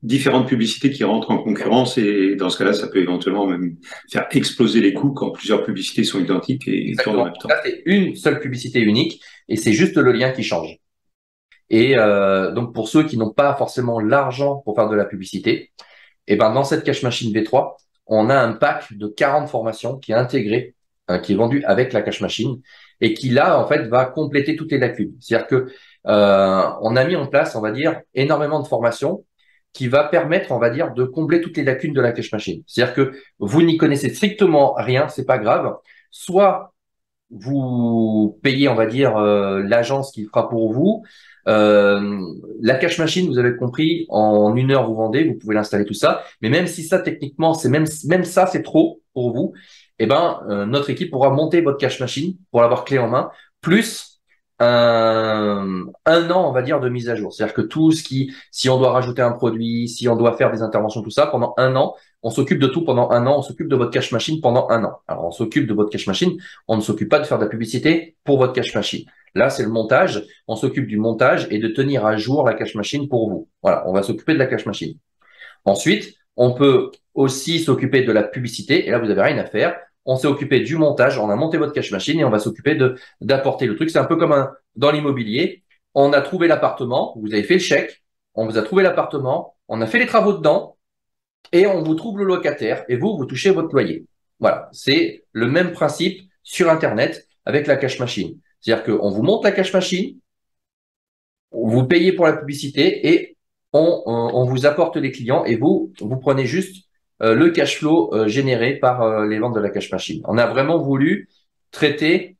différentes publicités qui rentrent en concurrence et dans ce cas-là, ça peut éventuellement même faire exploser les coûts quand plusieurs publicités sont identiques et tournent en exactement. même temps. Là, c'est une seule publicité unique et c'est juste le lien qui change. Et donc, pour ceux qui n'ont pas forcément l'argent pour faire de la publicité, et ben dans cette cache machine V3, on a un pack de 40 formations qui est intégré, qui est vendu avec la cache machine et qui là en fait va compléter toutes les lacunes. C'est-à-dire que on a mis en place, on va dire, énormément de formations qui va permettre, on va dire, de combler toutes les lacunes de la cache machine. C'est-à-dire que vous n'y connaissez strictement rien, c'est pas grave. Soit vous payez, on va dire, l'agence qui fera pour vous, Euh, la cache machine, vous avez compris, en 1 heure vous vendez, vous pouvez l'installer tout ça. Mais même si ça techniquement, c'est même ça c'est trop pour vous, eh ben notre équipe pourra monter votre cache machine pour l'avoir clé en main, plus un an on va dire de mise à jour. C'est-à-dire que tout ce qui, si on doit rajouter un produit, si on doit faire des interventions, tout ça pendant un an, on s'occupe de tout pendant un an, on s'occupe de votre cache machine pendant un an. Alors on s'occupe de votre cache machine, on ne s'occupe pas de faire de la publicité pour votre cache machine. Là, c'est le montage. On s'occupe du montage et de tenir à jour la cache machine pour vous. Voilà, on va s'occuper de la cache machine. Ensuite, on peut aussi s'occuper de la publicité. Et là, vous n'avez rien à faire. On s'est occupé du montage. On a monté votre cache machine et on va s'occuper d'apporter le truc. C'est un peu comme dans l'immobilier. On a trouvé l'appartement. Vous avez fait le chèque. On vous a trouvé l'appartement. On a fait les travaux dedans et on vous trouve le locataire et vous touchez votre loyer. Voilà. C'est le même principe sur Internet avec la cache machine. C'est-à-dire qu'on vous monte la cache machine, vous payez pour la publicité et on vous apporte les clients et vous prenez juste le cash flow généré par les ventes de la cache machine. On a vraiment voulu traiter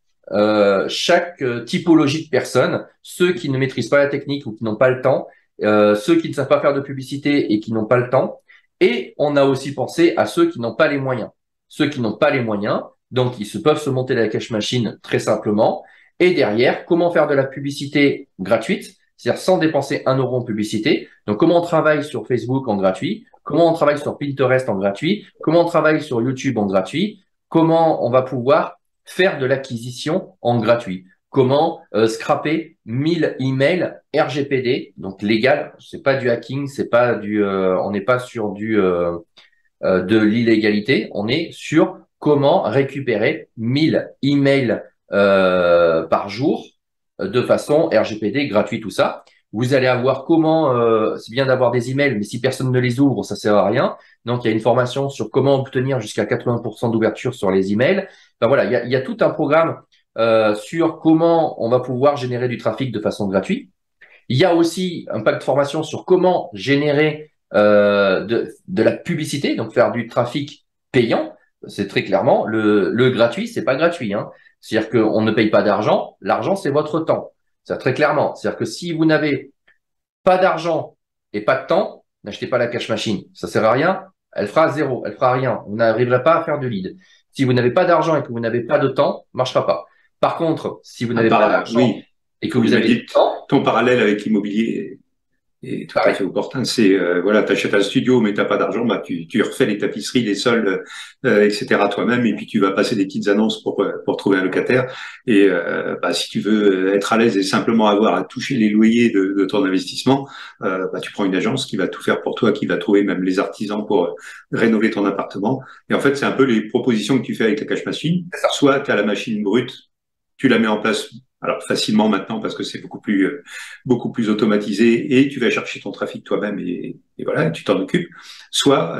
chaque typologie de personnes, ceux qui ne maîtrisent pas la technique ou qui n'ont pas le temps, ceux qui ne savent pas faire de publicité et qui n'ont pas le temps. Et on a aussi pensé à ceux qui n'ont pas les moyens. Ceux qui n'ont pas les moyens, donc ils peuvent se monter la cache machine très simplement. Et derrière, comment faire de la publicité gratuite, c'est-à-dire sans dépenser 1 euro en publicité. Donc, comment on travaille sur Facebook en gratuit, comment on travaille sur Pinterest en gratuit, comment on travaille sur YouTube en gratuit, comment on va pouvoir faire de l'acquisition en gratuit, comment scraper 1000 emails RGPD, donc légal, c'est pas du hacking, c'est pas on n'est pas sur de l'illégalité, on est sur comment récupérer 1000 emails par jour de façon RGPD gratuit, tout ça. Vous allez avoir comment, c'est bien d'avoir des emails, mais si personne ne les ouvre, ça sert à rien. Donc, il y a une formation sur comment obtenir jusqu'à 80% d'ouverture sur les emails. Ben voilà, il y a tout un programme sur comment on va pouvoir générer du trafic de façon gratuite. Il y a aussi un pack de formation sur comment générer de la publicité, donc faire du trafic payant. C'est très clairement le gratuit, c'est pas gratuit, hein. C'est-à-dire qu'on ne paye pas d'argent. L'argent, c'est votre temps. C'est très clairement. C'est-à-dire que si vous n'avez pas d'argent et pas de temps, n'achetez pas la cash machine. Ça sert à rien. Elle fera zéro. Elle fera rien. Vous n'arriverez pas à faire de lead. Si vous n'avez pas d'argent et que vous n'avez pas de temps, marchera pas. Par contre, si vous n'avez pas d'argent Oui, et que vous avez du temps, ton parallèle avec l'immobilier est tout à pareil. fait opportun. C'est voilà, t'achètes un studio, mais t'as pas d'argent, bah tu refais les tapisseries, les sols, etc. toi-même, et puis tu vas passer des petites annonces pour trouver un locataire. Et bah, si tu veux être à l'aise et simplement avoir à toucher les loyers de ton investissement, bah, tu prends une agence qui va tout faire pour toi, qui va trouver même les artisans pour rénover ton appartement. Et en fait, c'est un peu les propositions que tu fais avec la cash machine. C'est ça. Soit tu as la machine brute, tu la mets en place alors facilement maintenant parce que c'est beaucoup plus automatisé et tu vas chercher ton trafic toi-même et voilà, tu t'en occupes. Soit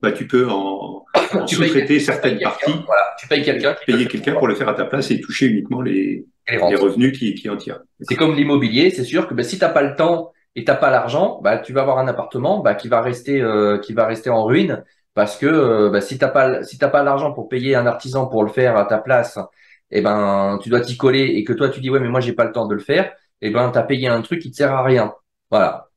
bah, tu peux en sous-traiter certaines parties, Voilà, tu payes quelqu'un qui te le payer fait pour quelqu'un toi pour le faire à ta place et toucher uniquement et les les rentes. revenus qui en tirent. C'est comme l'immobilier, c'est sûr que ben, si t'as pas le temps et t'as pas l'argent, bah, tu vas avoir un appartement bah, qui va rester en ruine parce que bah, si t'as pas l'argent pour payer un artisan pour le faire à ta place, eh ben tu dois t'y coller et que toi tu dis ouais mais moi j'ai pas le temps de le faire, eh ben t'as payé un truc qui te sert à rien. Voilà,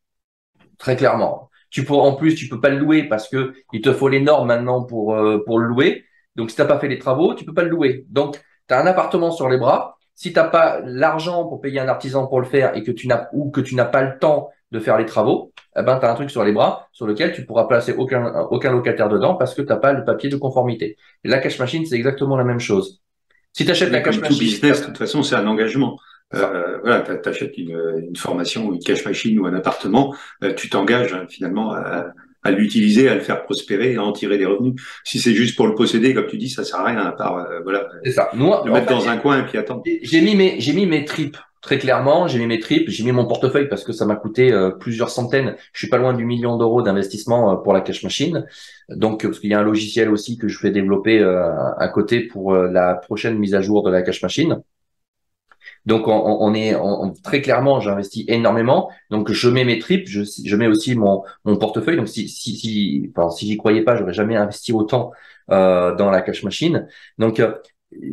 très clairement. En plus tu peux pas le louer parce que il te faut les normes maintenant pour le louer. Donc si t'as pas fait les travaux, tu peux pas le louer. Donc tu as un appartement sur les bras. Si t'as pas l'argent pour payer un artisan pour le faire et que tu n'as pas le temps de faire les travaux, eh ben tu as un truc sur les bras sur lequel tu pourras placer aucun locataire dedans parce que t'as pas le papier de conformité. Et la cash machine, c'est exactement la même chose. Si tu achètes la Oui, cash comme tout machine, business, de toute façon, c'est un engagement. c'est ça. Voilà, t'achètes une formation ou une cash machine ou un appartement, tu t'engages hein, finalement à l'utiliser, à le faire prospérer, à en tirer des revenus. Si c'est juste pour le posséder, comme tu dis, ça sert à rien à part voilà, C'est ça. Nous, le en mettre fait, dans un coin et puis attendre. j'ai mis mes tripes très clairement. J'ai mis mes tripes. J'ai mis mon portefeuille parce que ça m'a coûté plusieurs centaines. Je suis pas loin du million d'euros d'investissement pour la cash machine. Donc, parce qu'il y a un logiciel aussi que je fais développer à côté pour la prochaine mise à jour de la cash machine. Donc, très clairement, j'investis énormément. Donc, je mets mes tripes, je mets aussi mon portefeuille. Donc, si j'y croyais pas, j'aurais jamais investi autant dans la cash machine. Donc,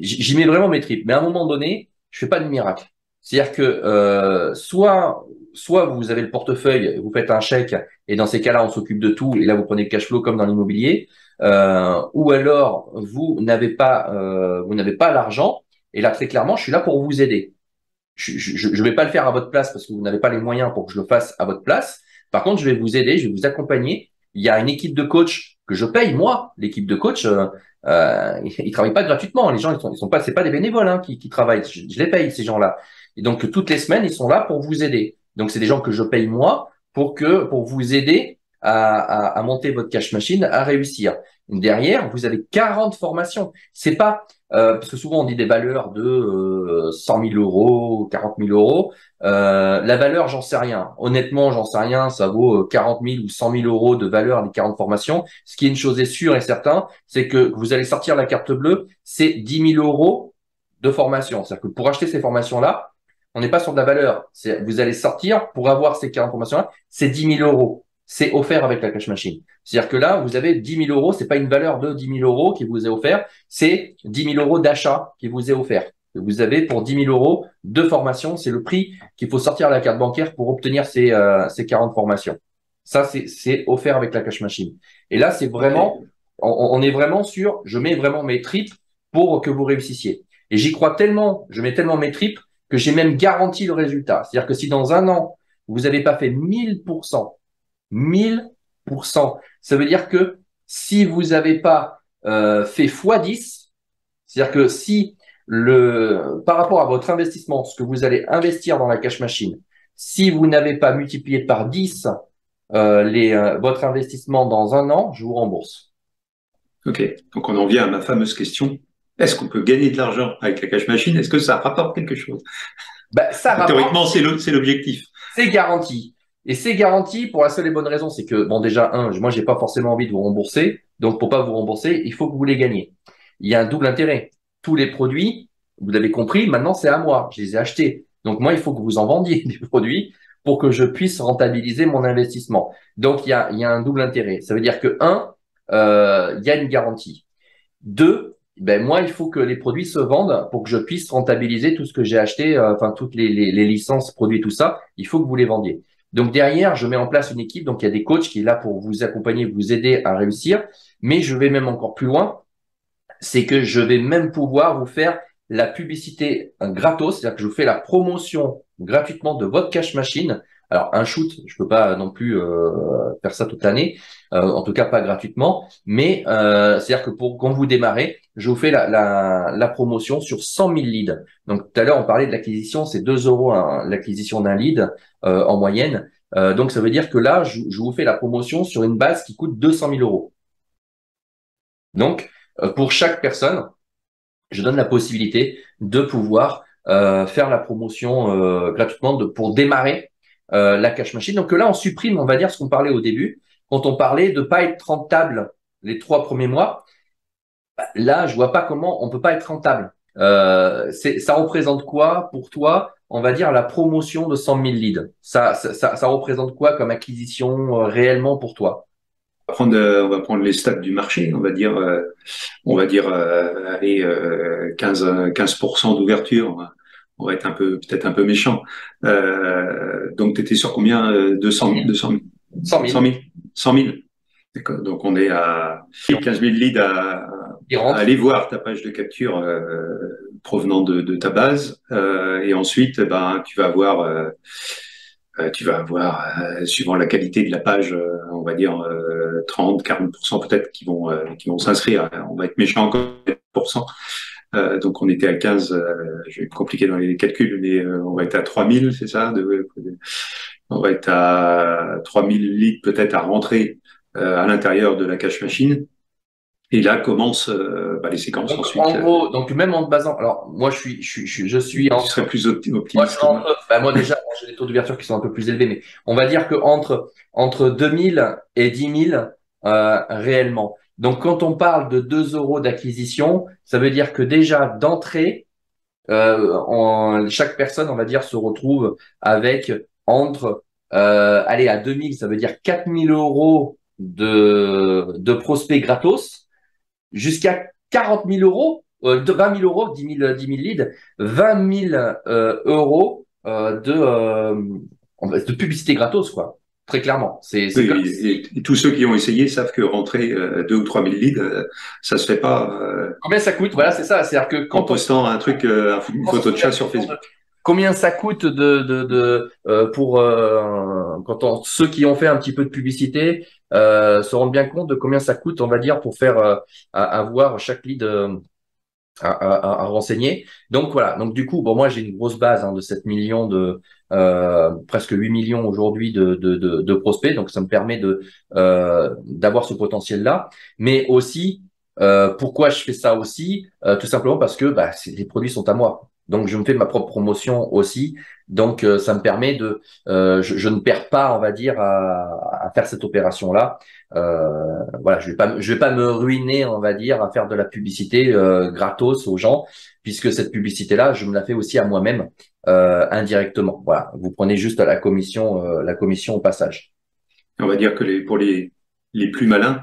j'y mets vraiment mes tripes. Mais à un moment donné, je fais pas de miracle. C'est-à-dire que soit vous avez le portefeuille, vous faites un chèque et dans ces cas-là, on s'occupe de tout et là, vous prenez le cash flow comme dans l'immobilier, ou alors vous n'avez pas l'argent et là, très clairement, je suis là pour vous aider. Je vais pas le faire à votre place parce que vous n'avez pas les moyens pour que je le fasse à votre place. Par contre, je vais vous aider, je vais vous accompagner. Il y a une équipe de coach que je paye, moi. L'équipe de coach, ils travaillent pas gratuitement. Les gens, ils sont pas, c'est pas des bénévoles qui travaillent. Je les paye, ces gens-là. Et donc, toutes les semaines, ils sont là pour vous aider. Donc, c'est des gens que je paye, moi, pour vous aider à monter votre cash machine, à réussir. Derrière, vous avez 40 formations. C'est pas, parce que souvent on dit des valeurs de 100 000 euros, 40 000 euros. La valeur, j'en sais rien. Honnêtement, j'en sais rien. Ça vaut 40 000 ou 100 000 euros de valeur, les 40 formations. Ce qui est une chose est sûre et certain, c'est que vous allez sortir la carte bleue, c'est 10 000 euros de formation. C'est-à-dire que pour acheter ces formations-là, on n'est pas sur de la valeur. Vous allez sortir pour avoir ces 40 formations-là, c'est 10 000 euros. C'est offert avec la cash machine. C'est-à-dire que là, vous avez 10 000 euros, c'est pas une valeur de 10 000 euros qui vous est offert, c'est 10 000 euros d'achat qui vous est offert. Vous avez pour 10 000 euros de formation, c'est le prix qu'il faut sortir à la carte bancaire pour obtenir ces 40 formations. Ça, c'est offert avec la cash machine. Et là, c'est vraiment, Ok. on est vraiment sur, je mets vraiment mes tripes pour que vous réussissiez. Et j'y crois tellement, je mets tellement mes tripes que j'ai même garanti le résultat. C'est-à-dire que si dans un an, vous n'avez pas fait 1000%, 1000%. Ça veut dire que si vous n'avez pas fait x10, c'est-à-dire que si par rapport à votre investissement, ce que vous allez investir dans la cash machine, si vous n'avez pas multiplié par 10 votre investissement dans un an, je vous rembourse. Ok. Donc on en vient à ma fameuse question. Est-ce qu'on peut gagner de l'argent avec la cash machine? Est-ce que ça rapporte quelque chose? Ben, ça rapporte, Théoriquement, c'est l'objectif. c'est garanti. Et c'est garanti pour la seule et bonne raison, c'est que, bon, déjà, moi, j'ai pas forcément envie de vous rembourser. Donc, pour pas vous rembourser, il faut que vous les gagnez. Il y a un double intérêt. Tous les produits, vous l'avez compris, maintenant, c'est à moi. Je les ai achetés. Donc, moi, il faut que vous en vendiez des produits pour que je puisse rentabiliser mon investissement. Donc, il y a un double intérêt. Ça veut dire que, il y a une garantie. Deux, ben moi, il faut que les produits se vendent pour que je puisse rentabiliser tout ce que j'ai acheté, enfin toutes les licences, produits, tout ça. Il faut que vous les vendiez. Donc derrière, je mets en place une équipe. Donc il y a des coachs qui est là pour vous accompagner, vous aider à réussir. Mais je vais même encore plus loin, c'est que je vais même pouvoir vous faire la publicité gratos, c'est-à-dire que je vous fais la promotion gratuitement de votre cash machine. Alors un shoot, je peux pas non plus faire ça toute l'année, en tout cas pas gratuitement, mais c'est-à-dire que quand vous démarrez, je vous fais la promotion sur 100 000 leads. Donc tout à l'heure on parlait de l'acquisition, c'est 2 euros l'acquisition d'un lead en moyenne. Donc ça veut dire que là, je vous fais la promotion sur une base qui coûte 200 000 euros. Donc pour chaque personne, je donne la possibilité de pouvoir faire la promotion gratuitement pour démarrer la cash machine. Donc là, on supprime, on va dire, ce qu'on parlait au début, quand on parlait de pas être rentable les 3 premiers mois. Là, je vois pas comment on peut pas être rentable. Ça représente quoi pour toi, on va dire, la promotion de 100 000 leads? Ça représente quoi comme acquisition réellement pour toi? On va prendre les stats du marché. On va dire, allez, 15% d'ouverture. On va être peut-être un peu méchant. Donc, tu étais sur combien? 200 000, 100 100 000 000, 100 000. D'accord. Donc, on est à 15 000 leads qui à rentrent. aller voir ta page de capture provenant de ta base. Et ensuite, ben, tu vas avoir, suivant la qualité de la page, on va dire 30, 40% peut-être qui vont s'inscrire. On va être méchant encore 40%. Donc on était à 15, je vais être compliqué dans les calculs, mais on va être à 3000, c'est ça on va être à 3000 leads peut-être à rentrer à l'intérieur de la cash machine. Et là commencent les séquences Donc, ensuite. en gros, donc même en te basant, alors moi je suis Tu serais entre, plus moi, je suis optimiste que moi. entre, moi déjà, moi, j'ai des taux d'ouverture qui sont un peu plus élevés, mais on va dire que entre 2000 et 10 000 réellement. Donc quand on parle de 2 euros d'acquisition, ça veut dire que déjà d'entrée, chaque personne, on va dire, se retrouve avec entre, allez, à 2000, ça veut dire 4000 euros de prospects gratos jusqu'à 40 000 euros. de 20 000 euros, 10 000 leads, 20 000 euros de publicité gratos, quoi. Très clairement. C'est comme Oui, si. et tous ceux qui ont essayé savent que rentrer 2 ou 3 000 leads, ça se fait pas Combien ça coûte? Voilà, en, c'est ça. C'est-à-dire que en quand on postant un truc, une pense photo se de poser la chat sur question de Facebook. combien ça coûte pour ceux qui ont fait un petit peu de publicité se rendent bien compte de combien ça coûte, on va dire, pour faire avoir chaque lead à renseigner. Donc voilà. Donc du coup, bon, moi j'ai une grosse base de 7 millions presque 8 millions aujourd'hui de prospects. Donc ça me permet d'avoir ce potentiel-là. Mais aussi, pourquoi je fais ça aussi? Tout simplement parce que les produits sont à moi. Donc je me fais ma propre promotion aussi. Donc ça me permet je ne perds pas, on va dire, à faire cette opération-là. Voilà, je vais pas me ruiner, on va dire, à faire de la publicité gratos aux gens, puisque cette publicité-là, je me la fais aussi à moi-même indirectement. Voilà, vous prenez juste la commission au passage. On va dire que pour les plus malins,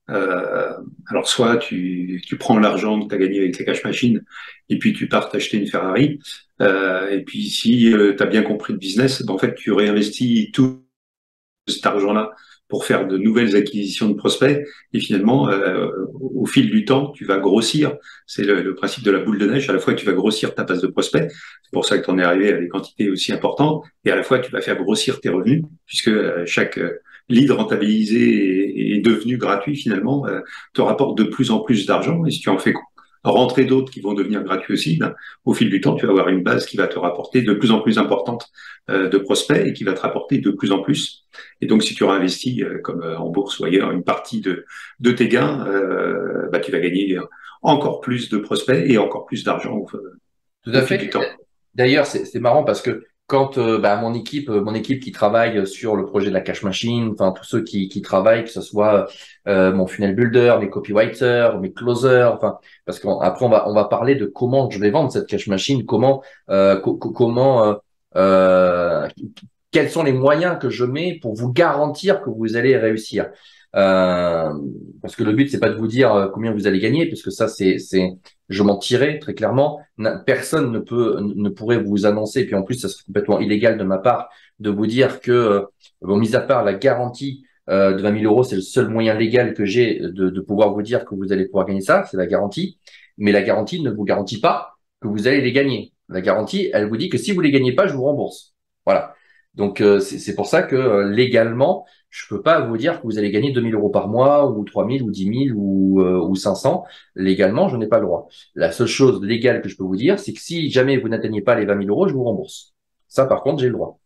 alors soit tu prends l'argent que tu as gagné avec la cash machine et puis tu pars t'acheter une Ferrari. Et puis si tu as bien compris le business, ben, en fait, tu réinvestis tout cet argent-là pour faire de nouvelles acquisitions de prospects. Et finalement, au fil du temps, tu vas grossir. C'est le principe de la boule de neige. À la fois, tu vas grossir ta base de prospects. C'est pour ça que tu en es arrivé à des quantités aussi importantes. Et à la fois, tu vas faire grossir tes revenus, puisque chaque lead rentabilisé et devenu gratuit, finalement, te rapporte de plus en plus d'argent. Et si tu en fais rentrer d'autres qui vont devenir gratuits aussi, ben, au fil du temps, tu vas avoir une base qui va te rapporter de plus en plus importante de prospects et qui va te rapporter de plus en plus. Et donc, si tu réinvestis, comme en bourse ou ailleurs, une partie de tes gains, bah, tu vas gagner encore plus de prospects et encore plus d'argent Tout au à fil fait. du temps. D'ailleurs, c'est marrant parce que quand mon équipe qui travaille sur le projet de la cash machine, enfin tous ceux qui travaillent, que ce soit mon funnel builder, mes copywriters, mes closers, enfin parce qu'après on va parler de comment je vais vendre cette cash machine, comment euh, quels sont les moyens que je mets pour vous garantir que vous allez réussir. Euh, Parce que le but c'est pas de vous dire combien vous allez gagner, parce que ça je mentirais très clairement. Personne ne pourrait vous annoncer, et puis en plus, ça serait complètement illégal de ma part de vous dire que, bon, mis à part la garantie de 20 000 euros, c'est le seul moyen légal que j'ai de pouvoir vous dire que vous allez pouvoir gagner ça, c'est la garantie. Mais la garantie ne vous garantit pas que vous allez les gagner. La garantie, elle vous dit que si vous les gagnez pas, je vous rembourse. Voilà. Donc, c'est pour ça que légalement, je peux pas vous dire que vous allez gagner 2 000 euros par mois, ou 3 000, ou 10 000, ou 500. Légalement, je n'ai pas le droit. La seule chose légale que je peux vous dire, c'est que si jamais vous n'atteignez pas les 20 000 euros, je vous rembourse. Ça, par contre, j'ai le droit.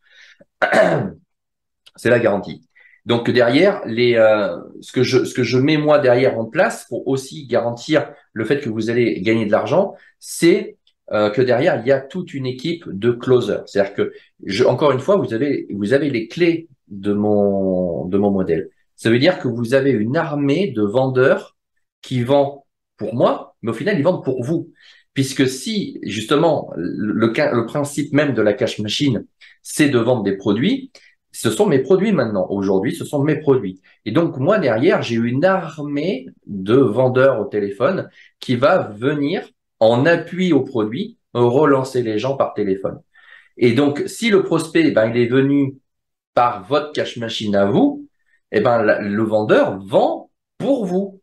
C'est la garantie. Donc derrière, ce que je mets moi derrière en place pour aussi garantir le fait que vous allez gagner de l'argent, c'est que derrière il y a toute une équipe de closers. C'est-à-dire que encore une fois, vous avez les clés de mon modèle. Ça veut dire que vous avez une armée de vendeurs qui vendent pour moi, mais au final ils vendent pour vous. Puisque si justement le principe même de la cash machine, c'est de vendre des produits, ce sont mes produits maintenant. Aujourd'hui, ce sont mes produits. Et donc, moi, derrière, j'ai une armée de vendeurs au téléphone qui va venir en appui aux produits, relancer les gens par téléphone. Et donc, si le prospect, il est venu par votre cash machine à vous, le vendeur vend pour vous.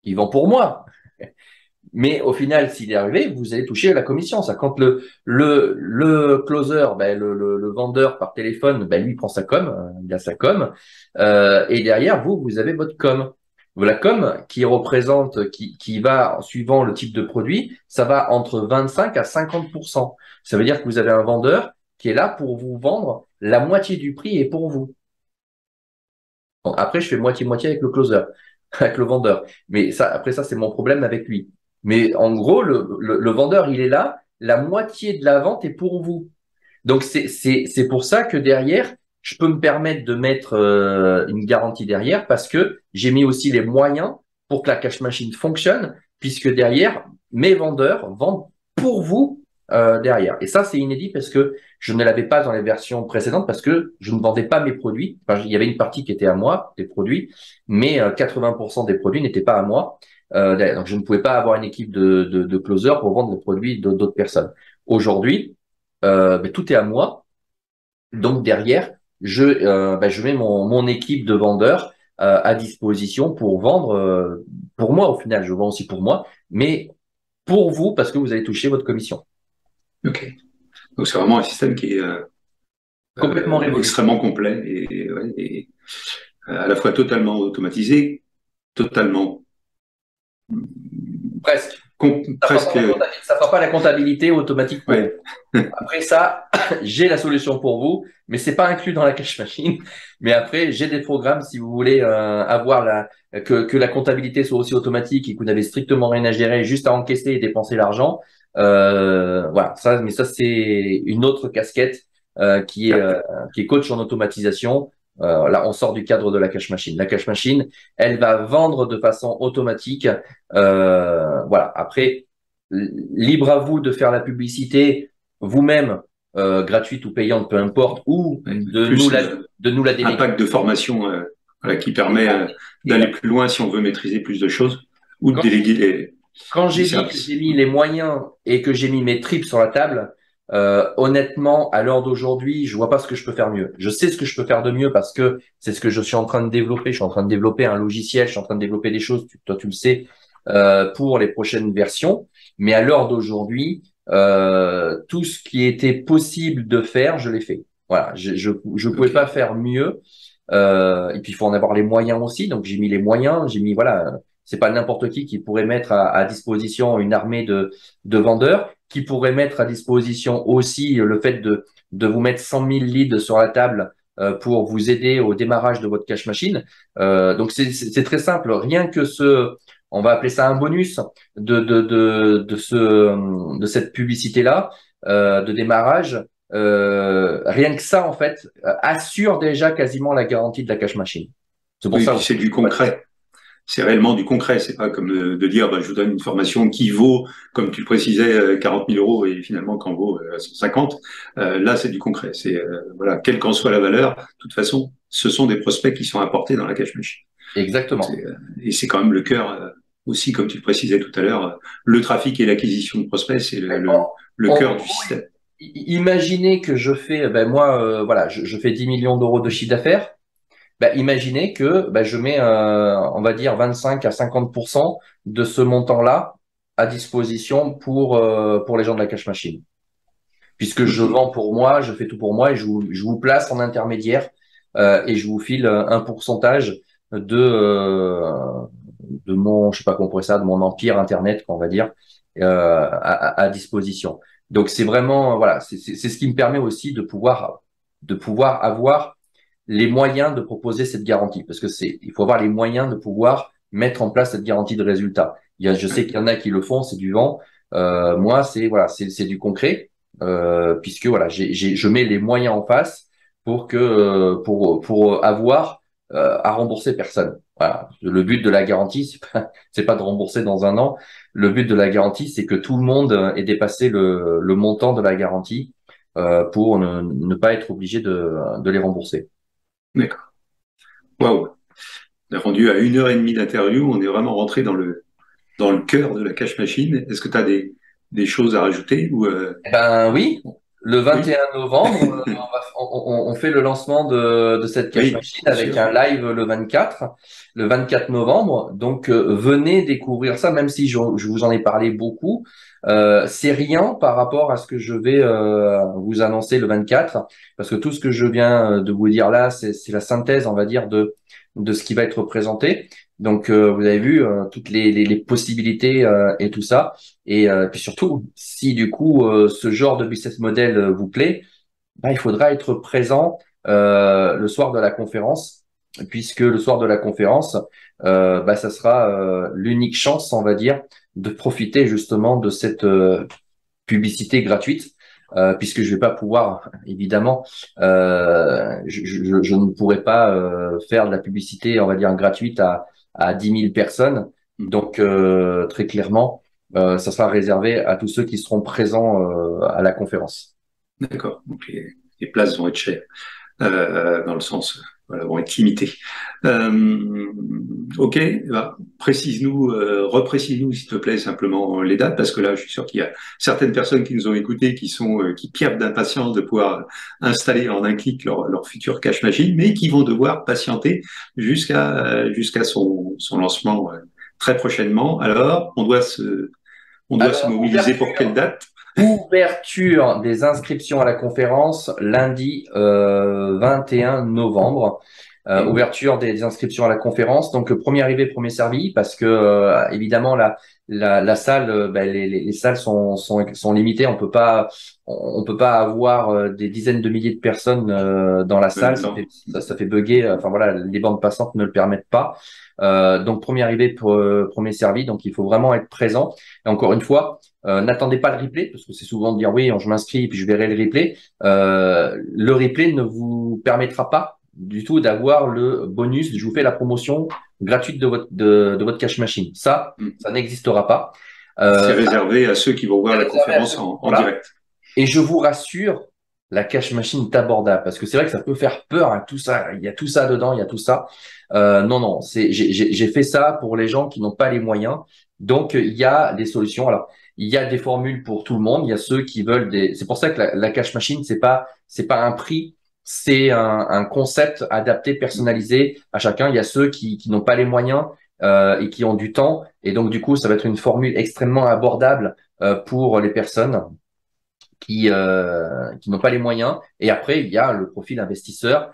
Il vend pour moi. Mais au final, s'il est arrivé, vous allez toucher la commission. Ça, quand le closer, le vendeur par téléphone, lui il prend sa com, il a sa com, et derrière vous avez votre com. La com qui représente, qui va suivant le type de produit, ça va entre 25 à 50%. Ça veut dire que vous avez un vendeur qui est là pour vous vendre la moitié du prix et pour vous. Bon, après, je fais moitié-moitié avec le closer, avec le vendeur. Mais ça, après ça, c'est mon problème avec lui. Mais en gros, le vendeur, il est là, la moitié de la vente est pour vous. Donc, c'est pour ça que derrière, je peux me permettre de mettre une garantie derrière parce que j'ai mis aussi les moyens pour que la cash machine fonctionne, puisque derrière, mes vendeurs vendent pour vous derrière. Et ça, c'est inédit parce que je ne l'avais pas dans les versions précédentes parce que je ne vendais pas mes produits. Enfin, il y avait une partie qui était à moi, des produits, mais 80% des produits n'étaient pas à moi. derrière. Donc, je ne pouvais pas avoir une équipe de closers pour vendre les produits d'autres personnes. Aujourd'hui, tout est à moi. Donc derrière, je mets mon équipe de vendeurs à disposition pour vendre pour moi au final. Je vends aussi pour moi, mais pour vous parce que vous allez toucher votre commission. Ok. Donc c'est vraiment un système qui est Complètement révolutionnaire. extrêmement complet ouais, et à la fois totalement automatisé, totalement Presque. presque. Ça fera pas la comptabilité automatique pour vous. Ouais. Après ça, j'ai la solution pour vous, mais c'est pas inclus dans la cash machine. Mais après, j'ai des programmes si vous voulez avoir que la comptabilité soit aussi automatique et que vous n'avez strictement rien à gérer, juste à encaisser et dépenser l'argent. Voilà, ça, mais ça c'est une autre casquette qui est coach en automatisation. Là, on sort du cadre de la cash machine. La cash machine, elle va vendre de façon automatique. Voilà. Après, libre à vous de faire la publicité vous-même, gratuite ou payante, peu importe, ou Ouais. Plus de nous la un déléguer. pack de formation voilà, qui permet d'aller plus loin si on veut maîtriser plus de choses ou de Quand, déléguer quand les j'ai dit que j'ai services. mis les moyens et que j'ai mis mes tripes sur la table, honnêtement, à l'heure d'aujourd'hui, je vois pas ce que je peux faire mieux. Je sais ce que je peux faire de mieux parce que c'est ce que je suis en train de développer. Je suis en train de développer un logiciel, je suis en train de développer des choses, toi tu le sais, pour les prochaines versions. Mais à l'heure d'aujourd'hui, tout ce qui était possible de faire, je l'ai fait. Voilà, je pouvais pas Ok, faire mieux. Et puis il faut en avoir les moyens aussi. Donc j'ai mis les moyens, j'ai mis voilà, c'est pas n'importe qui pourrait mettre à disposition une armée de vendeurs, qui pourrait mettre à disposition aussi le fait de vous mettre 100 000 leads sur la table pour vous aider au démarrage de votre cash machine. Donc c'est très simple. Rien que on va appeler ça un bonus de cette publicité là de démarrage. Rien que ça en fait assure déjà quasiment la garantie de la cash machine. C'est pour oui, ça puis aussi. c'est du concret. C'est réellement du concret. C'est pas comme de dire, bah, je vous donne une formation qui vaut, comme tu le précisais, 40 000 euros et finalement qu'en vaut 150. Là, c'est du concret. C'est voilà, quelle qu'en soit la valeur, de toute façon, ce sont des prospects qui sont apportés dans la cash machine. Donc Exactement. et c'est quand même le cœur aussi, comme tu le précisais tout à l'heure, le trafic et l'acquisition de prospects, c'est le En cœur du gros, système. imaginez que je fais, ben moi, voilà, je fais 10 millions d'euros de chiffre d'affaires. Ben, imaginez que ben, je mets, on va dire, 25 à 50% de ce montant-là à disposition pour les gens de la cash machine. Puisque je Ok, vends pour moi, je fais tout pour moi et je vous place en intermédiaire et je vous file un pourcentage de mon, je sais pas comment on pourrait ça, de mon empire Internet, on va dire, à disposition. Donc c'est vraiment, voilà, c'est ce qui me permet aussi de pouvoir avoir les moyens de proposer cette garantie, parce que il faut avoir les moyens de pouvoir mettre en place cette garantie de résultat. Je sais qu'il y en a qui le font, c'est du vent. Moi, voilà, c'est du concret, puisque voilà, je mets les moyens en face pour pour avoir à rembourser personne. Voilà. Le but de la garantie, c'est pas de rembourser dans un an. Le but de la garantie, c'est que tout le monde ait dépassé le montant de la garantie pour ne pas être obligé de les rembourser. d'accord. Waouh. On est rendu à 1 heure et demie d'interview. On est vraiment rentré dans le cœur de la cash machine. Est-ce que tu as des choses à rajouter ou Eh ben oui, le oui, 21 novembre, on fait le lancement de cette cash oui, machine bien avec sûr. un live le 24 novembre. Donc venez découvrir ça, même si je vous en ai parlé beaucoup. C'est rien par rapport à ce que je vais vous annoncer le 24, parce que tout ce que je viens de vous dire là, c'est la synthèse, on va dire, de ce qui va être présenté. Donc vous avez vu toutes les possibilités et tout ça. Et puis surtout, si du coup ce genre de business model vous plaît, bah, il faudra être présent le soir de la conférence, puisque le soir de la conférence, bah, ça sera l'unique chance, on va dire, de profiter justement de cette publicité gratuite. Puisque je vais pas pouvoir, évidemment, je ne pourrai pas faire de la publicité, on va dire, gratuite à 10 000 personnes. Donc, très clairement, ça sera réservé à tous ceux qui seront présents à la conférence. D'accord. Donc les places vont être chères. dans le sens, voilà, vont être limités. Euh, ok, bah, précise-nous, reprécise-nous s'il te plaît simplement les dates, parce que là, je suis sûr qu'il y a certaines personnes qui nous ont écoutés qui pierrent d'impatience de pouvoir installer en un clic leur futur cache machine, mais qui vont devoir patienter jusqu'à son lancement très prochainement. Alors, on doit se Alors, mobiliser pour quelle date? ouverture des inscriptions à la conférence lundi 21 novembre. Ouverture des inscriptions à la conférence. Donc, premier arrivé, premier servi, parce que évidemment la salle, les salles sont limitées. On peut pas avoir des dizaines de milliers de personnes dans la En même salle. temps. Ça fait bugger. Enfin voilà, les bandes passantes ne le permettent pas. Donc, premier arrivé, premier servi. Donc, il faut vraiment être présent. Et encore une fois, n'attendez pas le replay, parce que c'est souvent de dire oui, je m'inscris et puis je verrai le replay. Le replay ne vous permettra pas du tout d'avoir le bonus. Je vous fais la promotion gratuite de votre cash machine. Ça n'existera pas. C'est Euh, réservé à ceux qui vont voir c'est la réservé à conférence ceux, en voilà. direct. Et je vous rassure, la cash machine est abordable parce que c'est vrai que ça peut faire peur à tout ça. Il y a tout ça dedans, il y a tout ça. Non, non, j'ai fait ça pour les gens qui n'ont pas les moyens. Donc, il y a des solutions. Alors, il y a des formules pour tout le monde. Il y a ceux qui veulent c'est pour ça que la cash machine, c'est pas un prix. C'est un concept adapté, personnalisé à chacun. Il y a ceux qui n'ont pas les moyens et qui ont du temps. Et donc, du coup, ça va être une formule extrêmement abordable pour les personnes qui n'ont pas les moyens. Et après, il y a le profil investisseur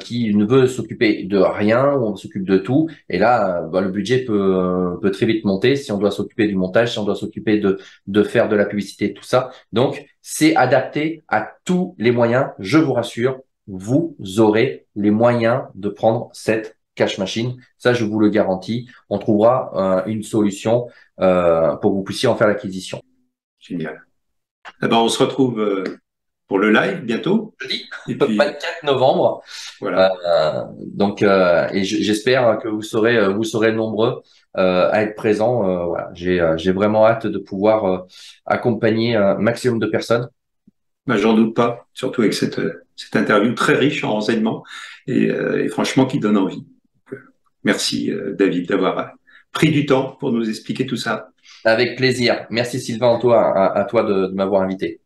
qui ne veut s'occuper de rien, on s'occupe de tout. Et là, le budget peut très vite monter si on doit s'occuper du montage, si on doit s'occuper de faire de la publicité, tout ça. Donc, c'est adapté à tous les moyens. Je vous rassure, vous aurez les moyens de prendre cette cash machine. Ça, je vous le garantis. On trouvera une solution pour que vous puissiez en faire l'acquisition. Génial. Eh ben, on se retrouve pour le live bientôt. Jeudi, Et puis, 24 novembre. voilà. Donc, et j'espère que vous serez nombreux à être présents. Voilà, j'ai vraiment hâte de pouvoir accompagner un maximum de personnes. Ben, j'en doute pas, surtout avec cette interview très riche en renseignements et franchement qui donne envie. Merci, David, d'avoir pris du temps pour nous expliquer tout ça. Avec plaisir. Merci Sylvain, à toi de m'avoir invité.